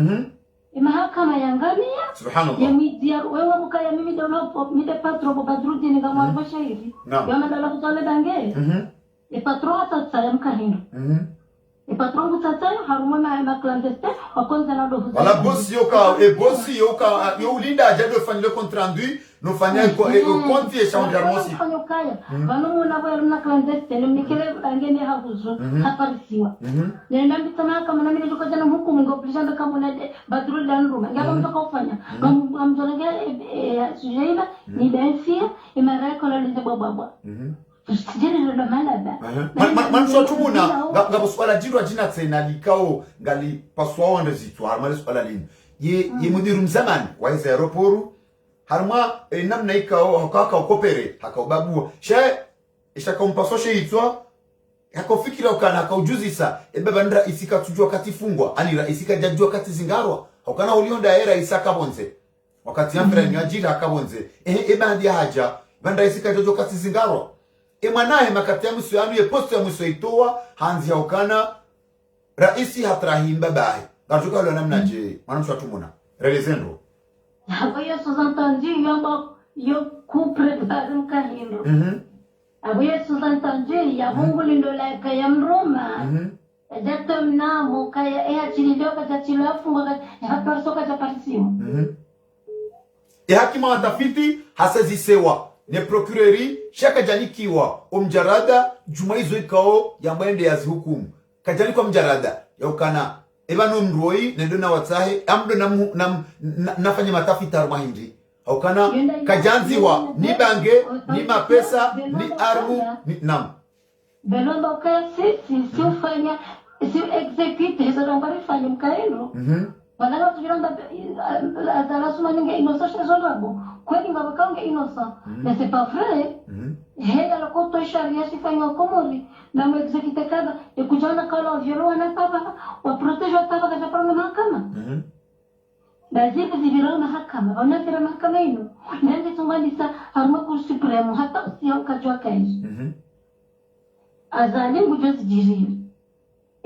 Mahakama ya Ngamia. Subhanallah. Ya media wewe mkaya mimi dono mide patro Badruddin kama albashairi. Yana dala kutale bange. E patro atata ya mkahindo. E patro kutata haruma na clandestin wakonza na do. Wala bosi yoka yo ulinda ajado fanyile contrandu no fanya konti échange armosi. Kaya. Banu na kwa na clandestin mnikele angene hakuzo haparisiwa. Nenda mbitana kama na mimi tukaja na hukumu ngopishana kama na Badruddin Ruma. Ngaba mtoka ufanya. Mtonga sujaila ni bensia imareko la linde baba. Sijiri ndo malaba. Manso tumuna ngabo swala jirwa jina tena likao ngali paswa wanda zitu harma swala lini. Ye mudiru mzamani wa hizo aeroporu harma namna ikao hakaka ukopere hakaubabua. Shaka umpaso sheitwa hakofikira ukana hakaujuzi sa baba ndra isika tujua katifungwa ani ra isika jajua kati zingarwa hakana ulionda era isaka bonze wakati amra ni ajira hakabonze bandi haja banda isika jajua kati zingarwa mwanae makati ya msu yanu ye posto ya msu itoa hanzi ya ukana raisi hatrahimba bae gatuka lo namna je mwanamshu atumuna relezendo Abo yo suzantanji yo kupre barum kahindo. Abo yo suzantanji ya mungu lindo la kaya mroma. Jato mnamo kaya chilido kaja chilafu ya perso kaja parisiwa. Hakima watafiti hasazisewa ne procureri shaka janikiwa omjarada jumaizo ikao ya mwende ya zihukumu kajani kwa mjarada ya ukana ebano mroi nendo na watahe amdo nafanya matafiti arumahindi ukana kajanziwa ni bange ni mapesa ni armu ni nam Belondo kaya si ufanya si execute hizo nambari fanya mkaendo Wala tujiranda azala ninge inosa shezonabo kweli ngabakaunge inosa mais c'est pas vrai hela lokoto sharia sifanywa komori na mwexecute kada ekujana kala violwa na papa wa protege papa kaja para mahakama lazima zibiro mahakama wanafira mahakama ino nende tungalisa harma kur supremo hata sio kajwa kai azali ngujozi jirili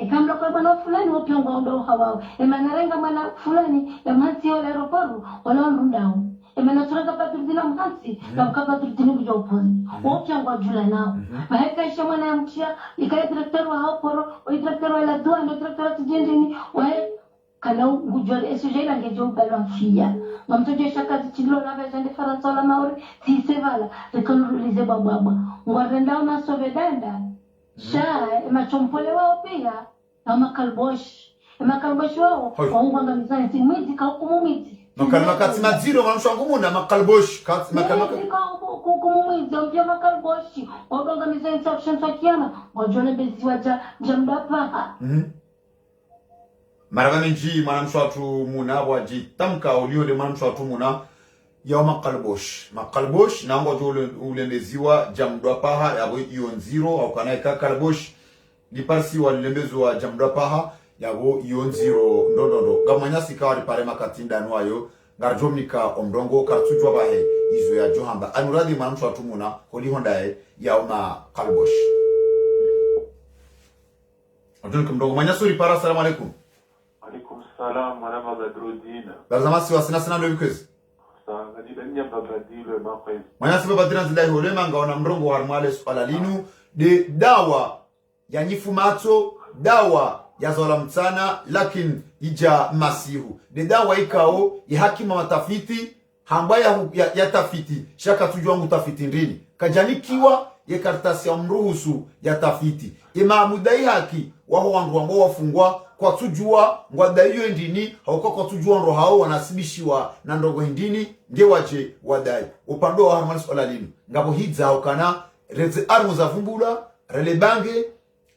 Ikamlo kwa bana fulani wapiongo ndo hawao. Emanarenga mana fulani ya mhansi wale aeroporu wala ndao. Emanaturanga Badruddin mhansi na Badruddin kuja upozi. Wapiongo jula nao. Maheka isha mwana ya mtia ikaya director wa haoporo, o director wa la dua, no director wa tujendini, wae kana ngujole esujela ngejo balwa fia. Mamtoje shaka chilo na vejande Faransa wala Maori si sevala. Rekonulize bababa. Ngwarendao na sovedanda. Sha machompole wao pia kama kalbosh makalboshi wao waunganga mizani timwiti kaukumumiti makalma katima zero manusha ngumuna makalbosh makalma kukumumiti ujia makalboshi waunganga mizani takushantua kiana wajone bezi waja jamdapa maraba menji manusha tu muna waji tamka uliole manusha tu muna ya makalbosh na ngo jole ulendeziwa jamdapa ya ion zero au kana kalbosh liparsi walembezo jamdapa yago ion zero ndondo gamanya sikawa ripare makatinda nwayo ngarjomnika omdongo kartujwa bahe izo ya johamba anuradi manusha atumuna holi hondae ya uma kalbosh adun kumdongo manya suri para. Assalamu alaikum. Alaikum salam wa rahmatullah. Barzamasi wasina sana ndo bikezi ngadi danya babadilo maqais manya siba badina zilahi olema ngaona mrongo wa harmale swala linu de dawa ya nyifumato dawa ya zola mtana lakini ija masihu de dawa ikao ya hakima matafiti hambaya ya tafiti shaka tujua ngu tafiti ndini kajanikiwa ya kartasi ya mruhusu ya tafiti ima mudai haki waho wangu wafungwa kwa tujua ngwadaiyo ndini hauko kwa tujua nro hao wanasibishiwa na ndogo ndini ngewaje wadai upando wa harmani swala linu ngabo hidza haukana reze armu za vumbula rele bange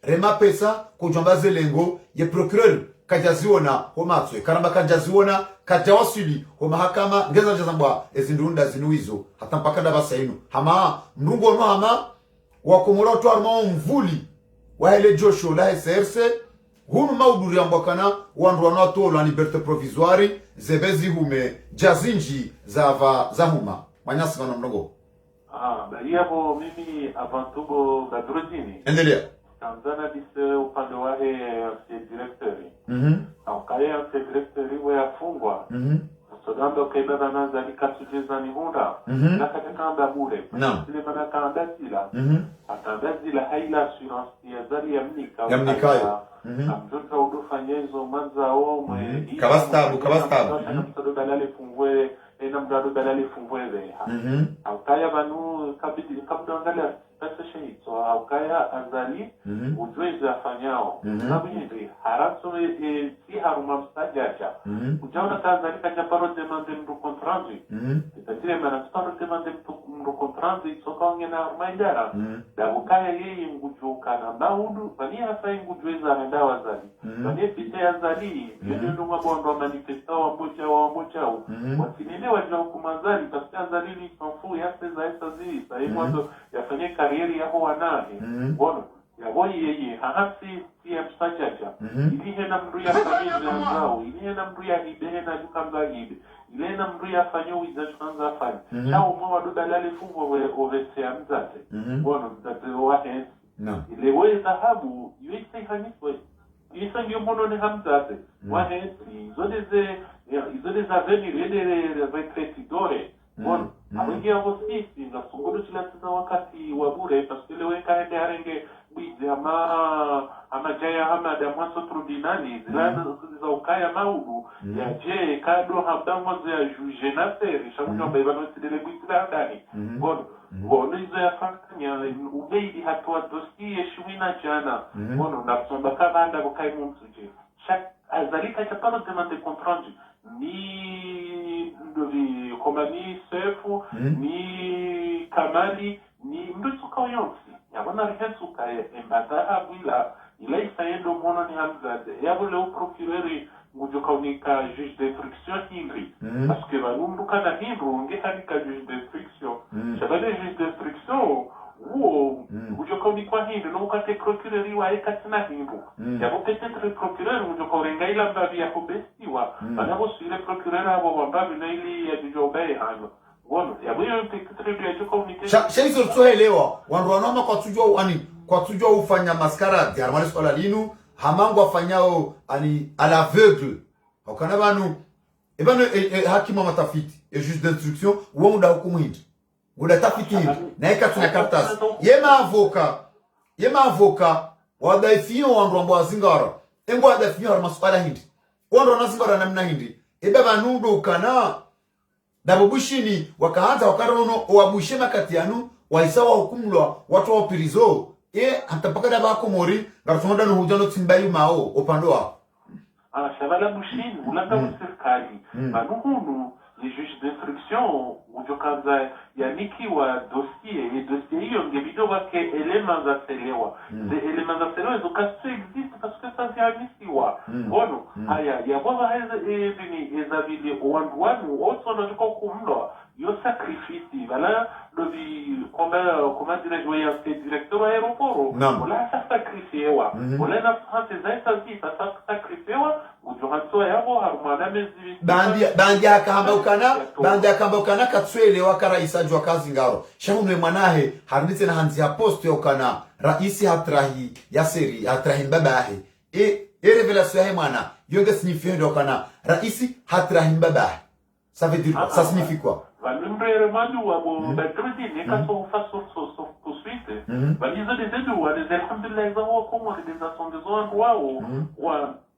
rema pesa kujombaze lengo ye procureur kajaziona homatwe karamba kajaziona kajawasili ho mahakama ngeza jazambwa ezindunda zinuizo hata mpaka ndabasa ino hama mrungo no hama wakomora to armo mvuli wa hele josho la SRC hunu mauduri ambakana wandu wanatola liberté provisoire zebezi hume jazinji za huma manyasi kana mdogo bariabo mimi avantubo badrozini endelea Tanzania dise upande wake directory au kaya directory wafungwa sodamba kaibaba nanza nikatujeza ni hunda na katakamba bure ile bana kaanda sila atanda zila haila assurance ya zali ya mnika mtoto udofanyezo manza omwe kabastabu mtoto dalale fungwe na mdado dalale fungwe au kaya banu kabidi kabdangalia pesa shehito au kaya azali ujweze afanyao kabidi haraso si haruma mstajacha ujaona Tanzania kaja paro demande mdu contrandi itatile mana paro demande mdu contrandi sokaonge na maidara da ukaya yeye ngujuka na baudu bani hasa ngujweza anaenda wazali bani pite azali ndio mabondo manifesta wa mocha wasinene wajua kumazali tafsiri azali ni fanfu yase za esazi sai mwanzo yafanye karieri yako wanani bono yabo yeye hahasi pia msachacha ilihe na mru ya familia zao ilihe na mru ya ibehe na jukamza ibe ile na mru ya fanyo wizachukanza afani chao mwa waduda lale fungo ovese ya mzate bono mzate wahe ile we dhahabu yuise haniswe isa ndio mbono ni hamzate wahe izode za veni rede retretidore bono awingia hosisi na sunguru chila tuna wakati wabure pasile weka hende harenge bizi ama jaya hama damwaso trudinali zilana za ukaya maudu ya je kado habdamoze ya juge na seri shamunyo mbaibano sidele buitila ndani bono izo ya fakanya ubeidi hatuwa dosi shwina jana bono na kusomba kama anda kukai mumsuje azalika chapano demande comprendre ni ndovi komani sefu ni kamali ni mdusuka yonsi yabona rehesuka embata abila ila isaendo mono ni hamzade yabule u procureur ngujoka unika juge d'instruction hindri parce que banumbu kana hindru ngehanika juge d'instruction shabale juge d'instruction uo ngujoka unikwa hindru no ukate procureur wa ekatina hindru yabo peut-être procureur ngujoka urengaila mbavi ya kubestiwa banabo sile procureur abo wambavi na ili ya jujobe hano Bueno, ya hiyo mtekitredu ya juko unikesha. Shaizo tuelewa, wanruanoma kwa tujua ufanya maskara ya armales kwa linu, hamangu wafanyao à l'aveugle. Wakana banu, ebanu hakima matafiti, juge d'instruction, uonda hukumu hindi. Uda tafiti hindi, na eka tunakartasi. Yema avoka, wadaifiyo wanruambo wa zingara. Engu wadaifiyo harmasuala hindi. Wanruana zingara na mna hindi. Ebe banudo ukana, dabobushini wakaanza wakarono wabushe makati yanu waisawa hukumlwa watu wa pirizo antapaka daba komori ngarutonda no hujano timbayu mao opando wa shavala bushini ulanga serikali manuhunu les juges d'instruction ujokanza yanikiwa dossier hiyo ngebidoga ke elements za selewa the elements za selewa zokasu existe parce que ça ziamisiwa ono haya yabwa hizi ezabili wanu also najuko kumlo yo sacrifice vala dovi comment dirais-je ya directeur aéroport wala sa sacrificewa wala na France zaita zi sa sacrificewa ujohanso yabo harumana mezi bandi akambukana katswelewa karaisa jwa kazi ngaro shahunwe mwanahe harnitse na hanzi ya post yokana raisi hatrahi ya seri hatrahi babahe revelation ya mwana yonge signifie dokana raisi hatrahi babahe ça veut dire quoi ça signifie quoi Valumbre manu wabo batrudi ne kaso faso poursuite valiza des aides ou des alhamdulillah zawo comme des actions de zone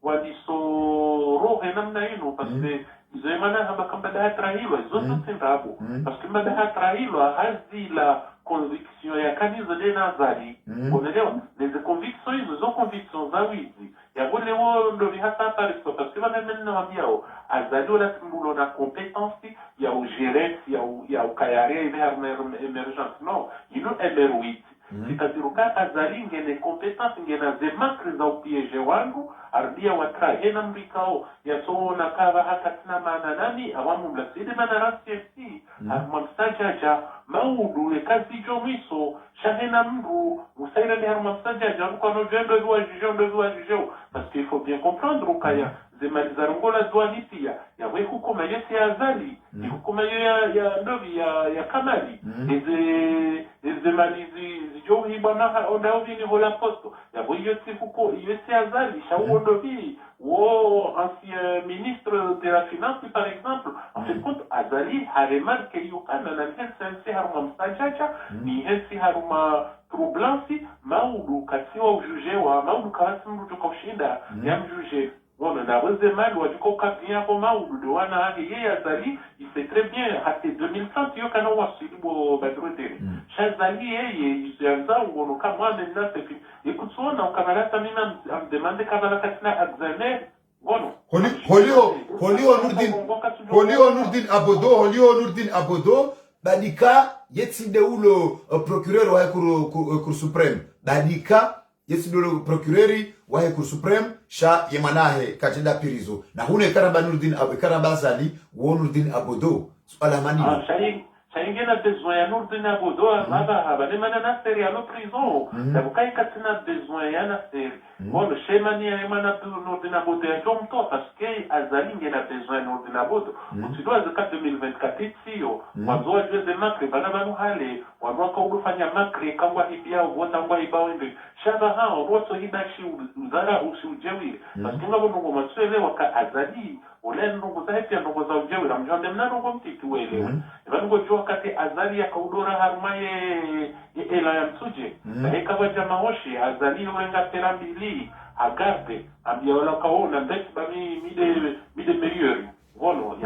wa diso namna ino parce que zemana haba kamba da trahilo zote tendabo parce que mada trahilo hazi la conviction ya kanisa de nazari unaelewa les convictions zo convictions za wizi ya wale wao ndio hata pariso parce que wanaenda wabiao azali wala timbulo na compétence ya ugerence ya ukayare emergence non ino emeruit c'est-à-dire ka azali ngene compétence ngena zemakri za upiege wangu ardia watra ena mbikao ya so na kava hakatina maana nani awamu mlasidi manarasiesi armamstajaja maudu kazi jomiso shahena mbu musaira ni armamstajaja kwa no jendo jujo parce qu'il faut bien comprendre ukaya zemaliza rongola duanisia ya weku koma yesi azali ikukoma ya ndovi ya kamali zemalizi zijohi bana ondaovi ni hola posto ya yesi kuko yesi azali shawo ndovi wo ancien ministre de la finance par exemple en fait compte azali a remarqué yukana na hensi haruma mstajaja ni hensi haruma troublansi maudu katiwa ujujewa maudu kawasi mrutu kushinda ya mjuje bon na mal ou du coca bien pour ou de wana yeye azali il fait très bien à 2030 yo kana wasili bo badrotere chazali yeye yanza ngono kama maintenant c'est fini écoute ça on kamera tamina am demande kamera katina examen ngono holio nurdin abodo badika yetsinde ulo procureur wa cour suprême badika yetsinde ulo procureur wa cour suprême sha yemanahe kajenda pirizo na hune karaba nurdin karabazali wo nurdin abodo swala mani Shayingena besoin ya nurdin abodo haba ne mana seri ya prison da bukai katina besoin ya na seri bon shemani ya mana nurdin abodo ya jomto parce que azali ngena besoin nurdin abodo utidwa zaka 2024 sio wazo jeze makre bana banu hale wanwa ka ufanya makre kangwa hibia wota ngwa ibao ndo shaba hao woto hibashi uzara usiujewi parce que ngabo ngo maswele waka azali ole ndongo za hepia ndongo za ujewi na mjonde mna ndongo mtitu welewe ndongo jua kati azali ya kaudora harumaye ela ya msuje heka waja maoshi azali wenga terambili agarde ambia wala kaona mbeki bami mide meriori wono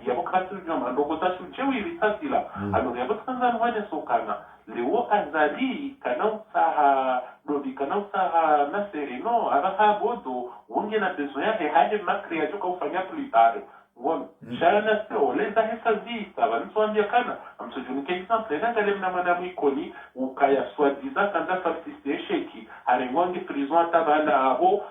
yabo katu jama ndongo za ujewi litasila alo yabo tsanza nwane sokana lewo azali kanausaha dobi kanausaha naseri no abaha bodo wonge na besoin ya hade makri ya joka ufanya plus tard wono shana sio leza hesa zita wanituambia kana amsojunike example na gale mna mwana mwikoni ukaya swadiza kanda falsiste sheki harengonge prison atabana aho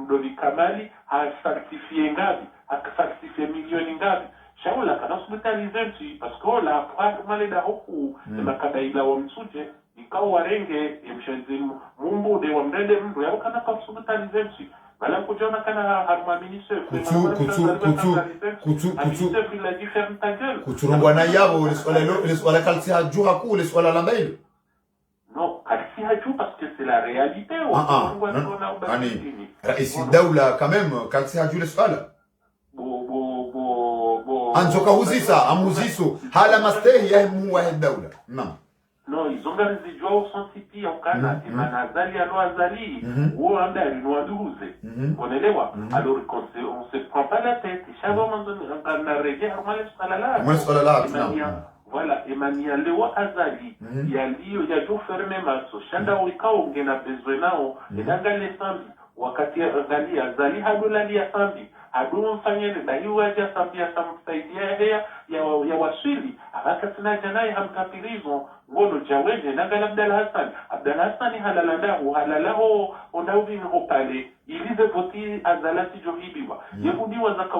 dobi kamali ha certifié ngabi ha certifié milioni ngabi shaula kana hospitalize mtu parce que la kwa male da huku makadaila wa msuje ikao warenge mshenzi mumbu de wa mrende mbu ya kana kwa hospitalize mtu bala kujona kana harma ministre kuturungwa na yabo les kalsi haju haku les wala lambailo non kalsi haju parce que c'est la réalité ani raisi dawla quand même kalsi haju les wala anzoka huzisa amuziso hala mastehi ya muwa dawla naam non ils ont résidus au sentipi en kana manazali alo azali ou andali no aduze onelewa alors on se prend pas la tête chavo on a régé harmale salala voilà Emmanuel Lewa azali ya liyo ya jo ferme maso shanda wikao ngena besoin nao edanga lesambi wakati angalia zali hadulalia sambi adu mfanyeni na hiyo waje sambi asamsaidia ya waswili akasina janai hamkapirizo ngono jaweje na Abdel Hassan halalahu ondaudi ngopale ilize voti azalati johibiwa yebudiwa zaka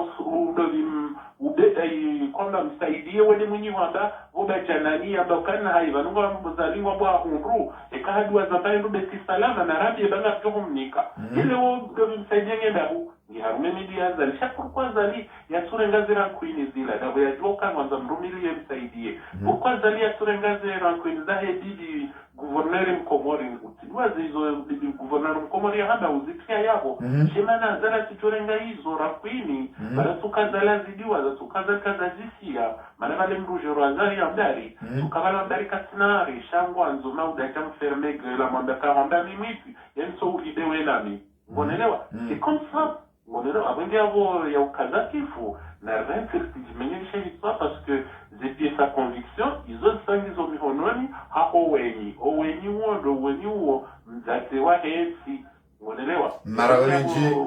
kwamba msaidie wale mwenye wanda oba janani abakana haiva nunga mzaliwa bwa huru ekahadwa zabaye rube kisalama na rabi banga tuhumnika ile wo msaidie ngendahu ni harume media zali shakuru zali ya surengazira queen zila na ya joka mwanza mrumili msaidie kwa zali ya surengazira queen zahe bibi gouverneur mkomori utidwa zizo bibi gouverneur mkomori haba uzikia yabo shemana zala tutorenga hizo rakwini bara tukazala zidiwa za tukaza zisia mana vale mrujero azari amdari tukabala amdari katinari shangwa nzuma udaka mfermege la mwandaka hamba mimiti yenso uhidewe nami mbonelewa c'est comme ça mbonelewa abenge avo ya ukazakifu na renfirti jimenyesha hitwa parce que zepie sa conviction izo sangizo mihononi ha owenyi wondo uo mzate wa hesi mbonelewa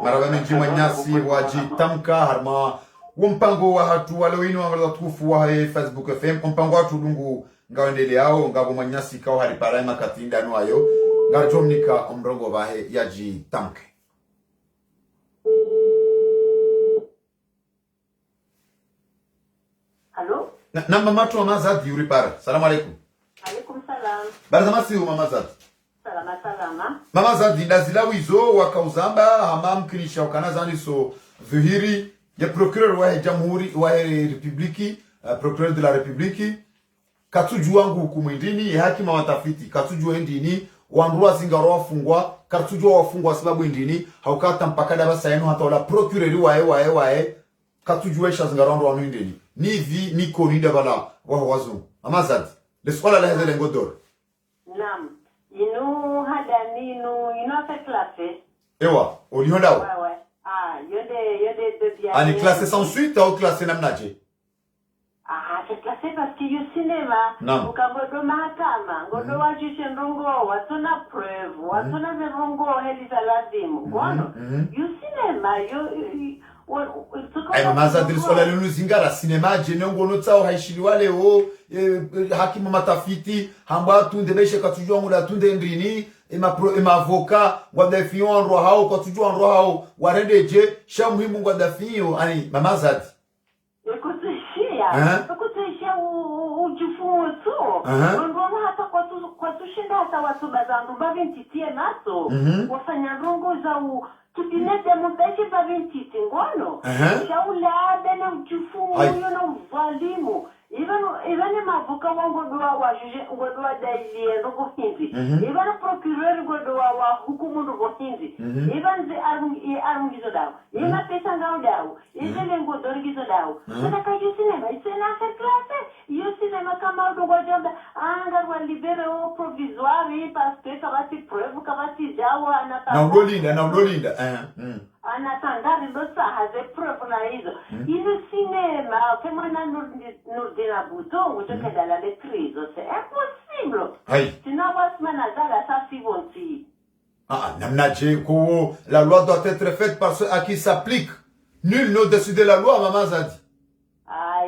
marabamenji mwanyasi wajitamka harma umpango wa hatu walowinu wa tukufu wa Facebook FM umpango wa tulungu ngawendele yao ngabo mwanyasi kao haripara makatinda nuayo ngarjomnika omrongo vahe yajitamke. Allô? Na mama tu mama Zadi uripara. Salamu alaikum. Alaikum salam. Barzamasi mama Zadi. Salama. Mama Zadi ndazila wizo wakauzamba hamam kinisha ukanazani so vuhiri ya procureur wa jamhuri wa republiki procureur de la republiki katuju wangu hukumwindini ya hakima watafiti katuju endini wanruwa zingaro wafungwa katuju wafungwa sababu endini haukata mpakada basa yenu hata wala procureur wae katuju wesha zingaro wanruwa endini nivi niko nida bala wazo Mama Zadi leswala la hezele ngodoro nam inu hada ninu inofe klase ewa olihondawo ouais yode de bien ani classé sans suite ou classé namnaje c'est classé parce que yo cinéma ukambodo mahakama ngodo wajishe ndongo watuna preuve watuna zerongo heli za lazimu ngono yo cinéma yo Mama Zadi liswala lenu zingara cinema jenengo notao haishiliwale o hakimu matafiti hamba tunde beshe katujua ngula tunde ndrini ema avoka ngwadafiyo nro hao katujua nro hao warendeje sha muhimu ngwadafiyo ani Mama Zadi kutishia ujifunzo tu ndio hata kwa tushinda hata watu bazandu baventitie naso wafanya rongo za tudinete mubeshe baventiti ngono shaula bena ujifunzo na uvalimu even mavuka wangu doa wa juge ngodoa daili ndo hinzi even procureur ngodoa wa hukumu ndo hinzi even ze arungizo dawo ina pesa ngao dawo ile ngodori gizo dawo sasa kaji cinema isena classe yo cinema kama ndo ngojoba anga wa libero provisoire parce que kabati preuve kabati dawo anata na udolinda anatangari ndosa haze preuve na hizo hizo cinema kama na nurdina butongo toka dala de crise c'est impossible sinon wasmana zala ça sivonti namnaje ko la loi doit être faite par ceux à qui s'applique nul ne décide la loi Mama Zadi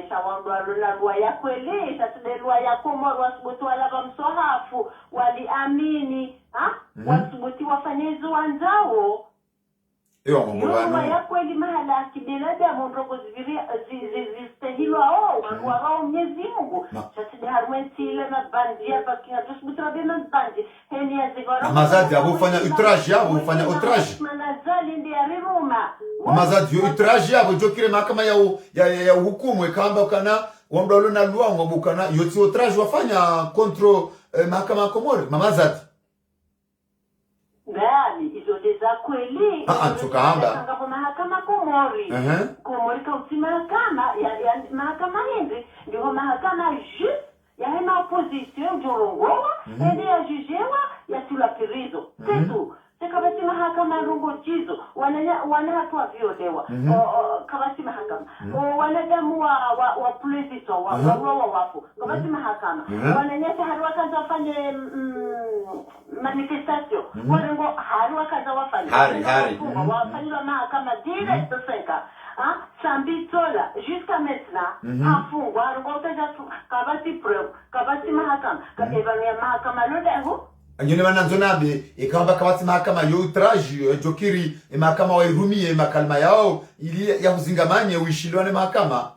shawandwa la loi ya kweli sasa loi ya komoro wasubuti wala msohafu waliamini wasubuti wafanyezo wanzao ewa mambo ya kweli mahala kibinadamu ndoko zistahilwa wao Mwenyezi Mungu sasa harwenti ile na bandia baki na tusbutra bena bandi heli ya zigora Mama Zadi abufanya outrage manazali ndi ariruma Mama Zadi outrage abo jokire mahakama ya hukumu ekamba kana wamdalo na loi ngobukana yoti outrage wafanya contre mahakama Komori Mama Zadi Gani izo deza kweli tukahamba ngapo mahakama Komori Komori kauti mahakama ya mahakama hindi ndio mahakama juste ya hena opposition jorongo ende ya jugewa ya tulapirizo tetu kabati mahakama rungo jizo wana hatua violewa kabati mahakama wanadamu wa polisi wa wafu kabati mahakama wananyesha harwa kaza wafanye manifestation warengo hari wakaza wafanya hari wafanywa mahakama direct senka sambitola jusqu'à maintenant afungwa haringo utaja kabati preuve kabati mahakama kabevania mahakama lodeho anyone bananzonabe ikamba kabati mahakama yo outrage jokiri mahakama wa irumie makalma yao ili ya kuzingamanye uishilwane mahakama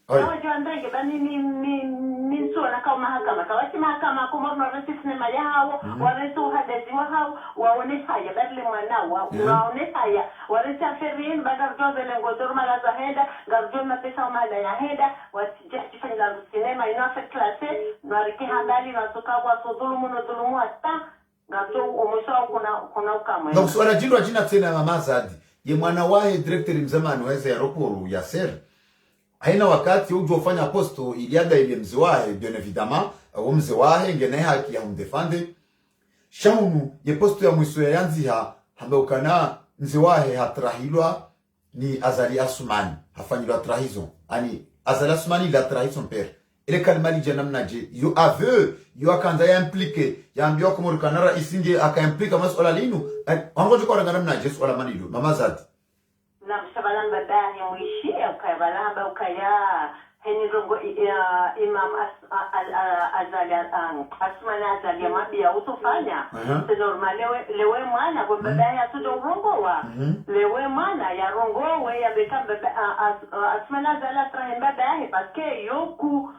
wajua ndenge bani ni sura kama mahakama kawati mahakama kama mnaresi sinema yao waresi uhadezi wao waone haya badle mwanao waone haya waresi aferin badal jozele ngotor mala za heda garjo na pesa mala ya heda watijifanya la sinema inafa klase nariki handali na tukabwa sodulumu na dhulumu hata garjo umesha kuna ukamwe donc swala jindwa jina tena mama Zadi ye mwana wae director mzamani waweza ya roporu ya ser haina wakati ujofanya posto iliada ile mziwahe bien évidemment mziwahe ngene haki ya umdefende shaunu ye posto ya mwiso ya yanziha hambeukana mziwahe hatrahilwa ni Azali Assoumani hafanyilwa trahizo ani Azali Assoumani la trahi son père ile kalmali janamnaje yo aveu yo akanza ya impliqué ya ambio ko murkanara isinge aka implique masuala linu angoje ko rangamnaje swala manilo mama Zadi na msabalamba bani mwishi ukabalamba ukaya henirongo imam Azali Assoumani Azali mabia utofanya normal lewe mwana kwa baba ya tujongongowa lewe mwana ya rongowe ya beka Assoumani Azali trahemba bae parce que yoku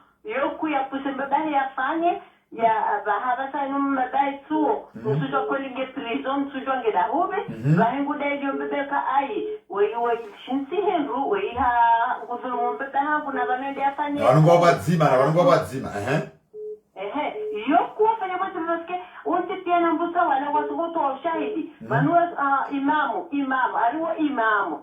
ya pusemba bae ya fanye ya bahaba sa inu mbabai tuo msujo kolige prison msujo ngeda hube bahengu daidio mbebeka ai wei shinsi henru wei kuzulu mbebe hangu na vanende ya fanye na wanungu wabadzima yoku wafanya mwatu mbaske unti pia nambusa wale wasubutu wa ushahidi manuwa imamu aliwa imamu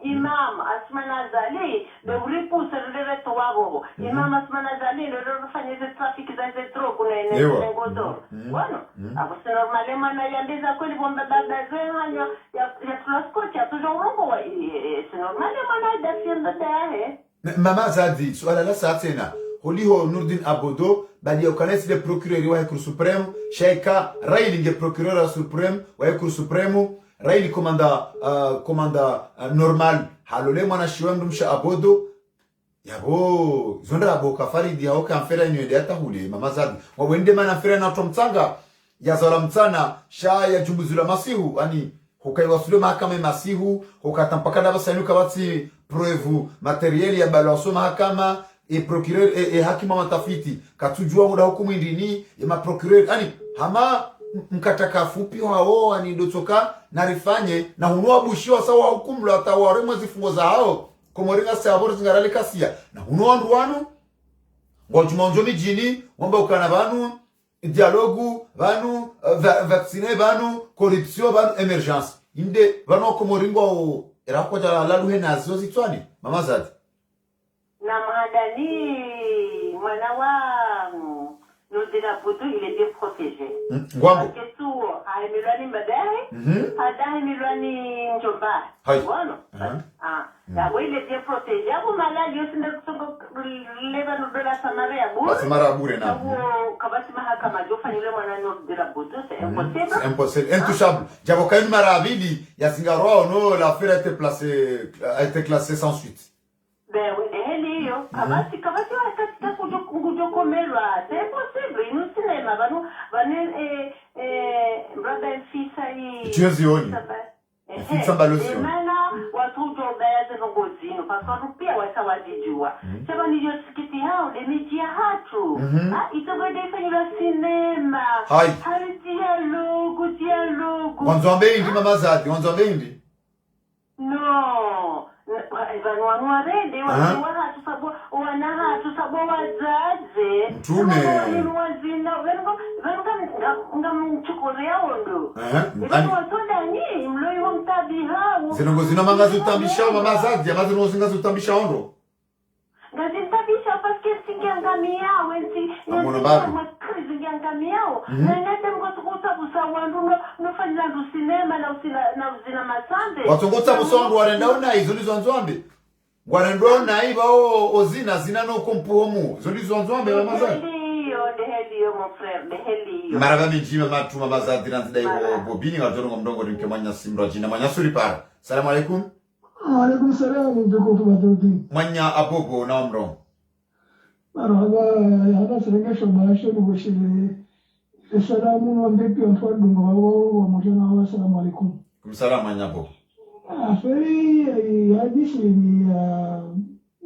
Assoumani Azali beuripu serrereto wagogo imamu Assoumani Azali lero fanyeze trafiki za ze troku na nengozo bueno abusi normale mana yandeza kweli bomba baba zehanya ya tulaskocha tujongo wa si normale mana dasienda dahe mama Zadi swala la satena holiho Nurdin Abodo badi ukanesi le procureur wa Cour suprême Sheikha Raili nge procureur suprême wa Cour suprême Raili commanda normal halole mwana shiwandu msha Abodo yabo zonda abo kafaridi ya oka amfera nyende hata hule mama Zadi wawende mana amfera na tomtsanga ya zala mtsana sha ya jumbuzula masihu ani hukaiwasule mahakama masihu hukatampaka daba sainu kabati preuve materiel ya balanso mahakama e procureur e hakima matafiti katujua muda hukumu ndini ma procureur ani hama mkataka fupi hao ani ndotoka na rifanye na hunua bushiwa sawa hukumu la taware mwazifungo za hao komoringa sabor zingarale kasia na hunua ndwanu ngojumonjo mijini wamba ukana banu dialogue banu vacciner banu corruption banu emergence inde banu komoringo erako jala laluhe nazo zitwani mama Zadi na mahadani mwana wa Nurdin Abodo il était protégé ngwambo kesu haimilani mbadai haimilani njomba bueno ya il était protégé abo malali yosinde kutongo leva ndola samara bure na kabati mahakama jofanyile mwana Nurdin Abodo c'est impossible intouchable jabo kaini maravili ya Singaro no l'affaire a été classée sans suite ben oui heliyo kabati wakati kujokomelwa c'est possible inu sinema banu brother fisa hii Tuzioni fisa balozi mana watu jobaya zenongozino pasaru pia wasawajijua sema ndio sikiti hao demijia hatu itogode fanywa sinema hari dialogue wanzombe indi mama Zadi wanzombe indi no wanwarede wanahatu sabo wazaze mtume wazina ngamchukuria ondo watonda ni mloi wa mtabi hao zinongozina mangazi utambisha mama Zadi amazi nozingazi utambisha ondo ngazi mtabisha paske singiangamia wensi zingiangamiao na nete mgotukuta busawandu nofanya ndu sinema na uzina masande watongota busongo warenda izo lizo nzwambe warenda na iba ozina zina no kompuomu izo lizo nzwambe mama Zadi de heli mon frère de heli maraba minjima matu mama zadira ndai ho bobini watorongo mdongo rimke mwanya simro jina mwanya suri para. Salamu alaikum. Wa alaikum salam ndoko tumatoti. Mwanya abobo na omro. Maraba ya hata serengesho baashe kushire. Salamu wandepi anfwa dungo wa mojana wa salamu alaikum. Kumsalamu mwanya abobo. Aferi hadisi ni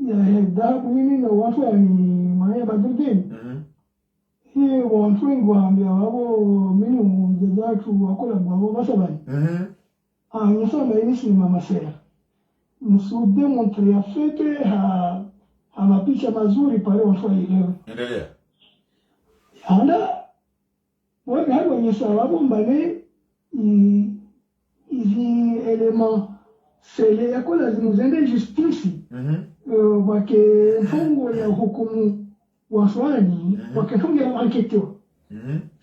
ya hedabu mimi na watu ni maya badurdin. Hii watu wengi waambia wao mimi mjezatu wakola bwabo basabani. Nisema hii ni mama Sera. Msude montre ya fete ha mapicha mazuri pale watu waelewe. Endelea. Handa wao hapo ni sababu mbale hizi element sele yako lazima zende justice. Wake mfungo ya hukumu waswani wakifunga ya enquête.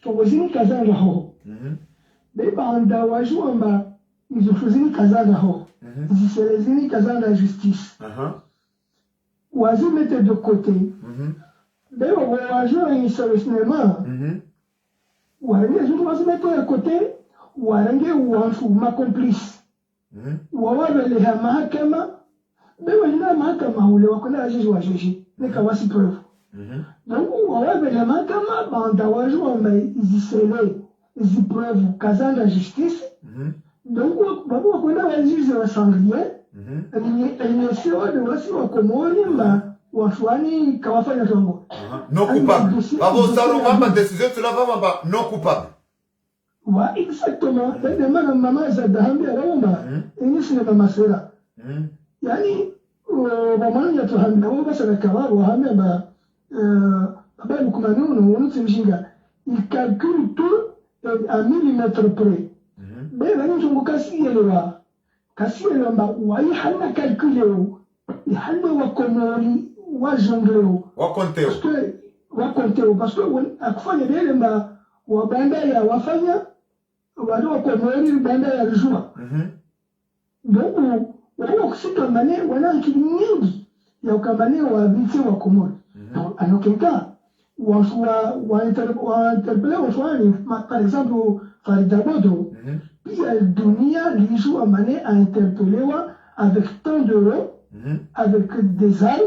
Tongozini kazanga ho. Beba anda wajua izofuzini kazanga ho. Ziselezini kazanga justice. Wazi mette de côté. Beba wajua insole cinéma. Warange zutu wazi mette de côté. Warange wanfu ma complice. Wawabele ya mahakama. Beba jina mahakama ule wakona ajizi wa jeji. Nika wasi preuve. Donc wawabele ya mahakama banda wajua izisele izi preuve kazanga justice. Donc babu wakwenda wajizi wa sangrier. Aliyesewa de wasi wa komori mba wafwani kawafanya tongo. Non coupable. Babu saro wamba décision tu la wamba non coupable. Ouais, exactement. C'est maman Zadahambi à Roma. Et nous, c'est maman Sera. Yani, maman y a tout hambi. On va se la cavar, on va hambi, bah, le commandant, on nous jinga. Il calcule tout à millimètre près. Mais là, nous sommes cassés là. Cassés là, bah, ouais, il a calculé. Il a wa komori, wa jongle. Wa compter. Parce que, à quoi il y a des bah, wa banda ya wafanya. Wale wakomori banda ya rujuma. Donc, wale wakusikambane wana akili nyingi ya ukambane wa viti wa komori. Donc, en aucun cas, wa interpellé wafwani, par exemple, Farida Bodo, puis Dunia, l'ijou amane a interpellé avec tant d'euros, avec des armes,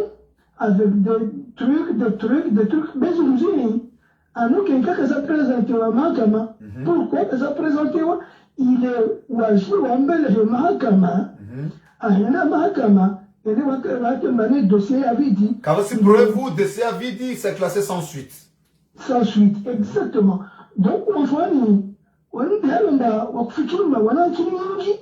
avec des trucs, mais aujourd'hui, en aucun cas que ça présente au Mahakama. Pourquoi que ça présente il est wajou ambele de Mahakama. Ahina Mahakama. Et il va te mener dossier à vidi. Quand vous preuve dossier à vidi, c'est classé sans suite. Sans suite, exactement. Donc on voit ni on dialonda wakufikirwa wanakini nyingi.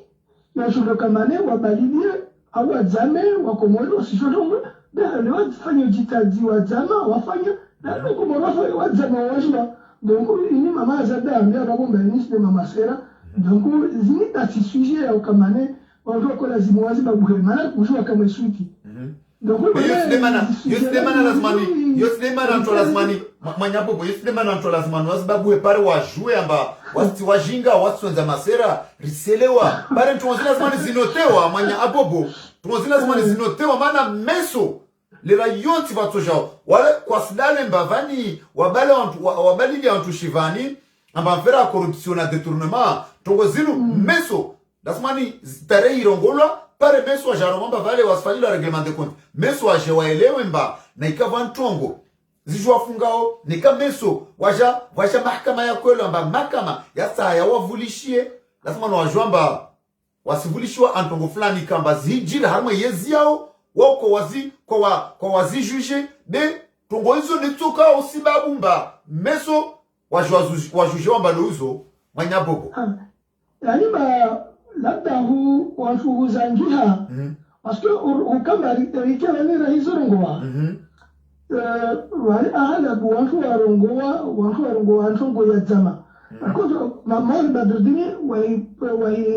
Na shulo kamane wabalibie au wazame wakomori wasishonongo. Ndio wafanye jitaji wazama wafanye na wakomori wazama wajua. Donc ini mama Zada ambia babo mbani de mama Sera. Donc zini tati sujet au kamane wajua kwa lazima wazi babuhe maana kujua kama suiti. Donc Yosdemana lazimani Yosdemana ntwa lazimani manyapopo Yosdemana ntwa lazimani wazibabuhe pare wajue amba wajinga wasonza masera riselewa pare ntwa lazimani zinotewa manya abobo ntwa lazimani zinotewa maana meso lera yonti vatojao wale kwa sidale mbavani wabali li antushivani amba mfera corruption na détournement tongo zinu meso lazimani pare irongolwa pare meso ajaroma mbavale wasfali la règlement de compte meso ajewaelewe mba na ikava ntongo zijua fungao nika meso waja mahakama ya kwelo mba mahakama ya saa ya wavulishie lazima wajua mba wasivulishwa antongo fulani kamba zijira harma yezi yao wako wazi kwa wazi juge de tongo hizo nituka osibabu mba meso wajuje wamba luzo wanyabobo yani ba labda hu wafuguzangiha parce que ukamba rikela ni rahizorongoa wali ahala bu warongoa ntongo ya zama alors maman badurdini wa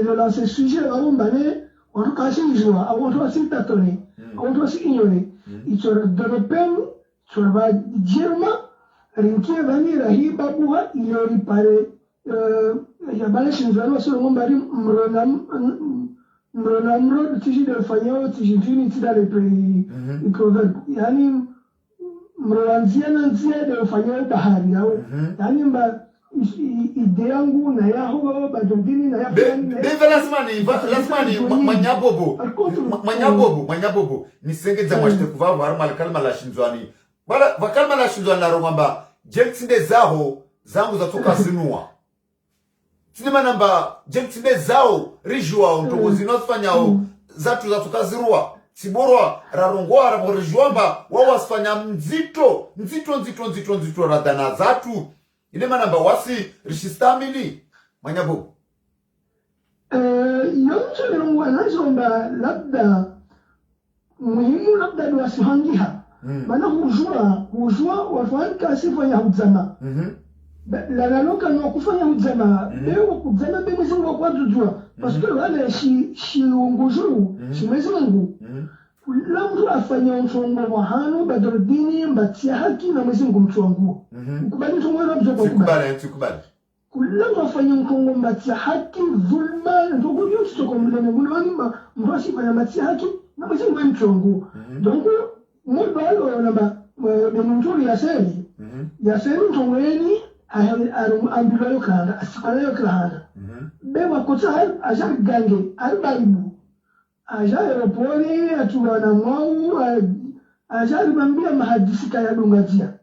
relancer sujet arombane on kashi jua on va s'intatone on va s'ignorer il se donne peine sur va dirma rinkie vani rahiba buha il pare ya bale shinzano sio ngombari mronamro tiji de fanyo tiji fini tida le pays proverbe yani mroanzia na nzia de ufanya bahari au yani mba ide yangu na yaho badodini na yaho lazima ni manyabobo nisengeza mwashite kuvavu haruma kalma la shinzwani wala vakalma la shinzwani na romamba jetsinde zaho zangu zatoka zinua sinema namba jetsinde zao rijua ontogo zinofanyao zatu zatoka zirua siborwa rarongwa raborejwamba wao wasifanya mzito radana zatu ile manamba wasi rishistamili manyabo yoncho longwa nazomba labda muhimu labda wasihangiha maana hujua wafanya sifanya huzama la loka no kufanya huzama leo kuzama bebe zingo kwa tujua parce que wale shi unguzuru shi mezingu kula mtu afanya mchongo wa hano badrodini mbatia haki na mezingu mchongo ukubali mchongo na mchongo tukubali kula mtu afanya mchongo mbatia haki dhulma ndogo yote soko mlene mulwani mtu asifanya mbatia haki na mezingu mchongo donc mtu alo namba benuturi ya seli mchongo yeni ambulayo kanda asikalayo kanda beba kota aja gange arbaibu aja aeropori atuwana mwau aja alimambia mahadisi kaya dungatia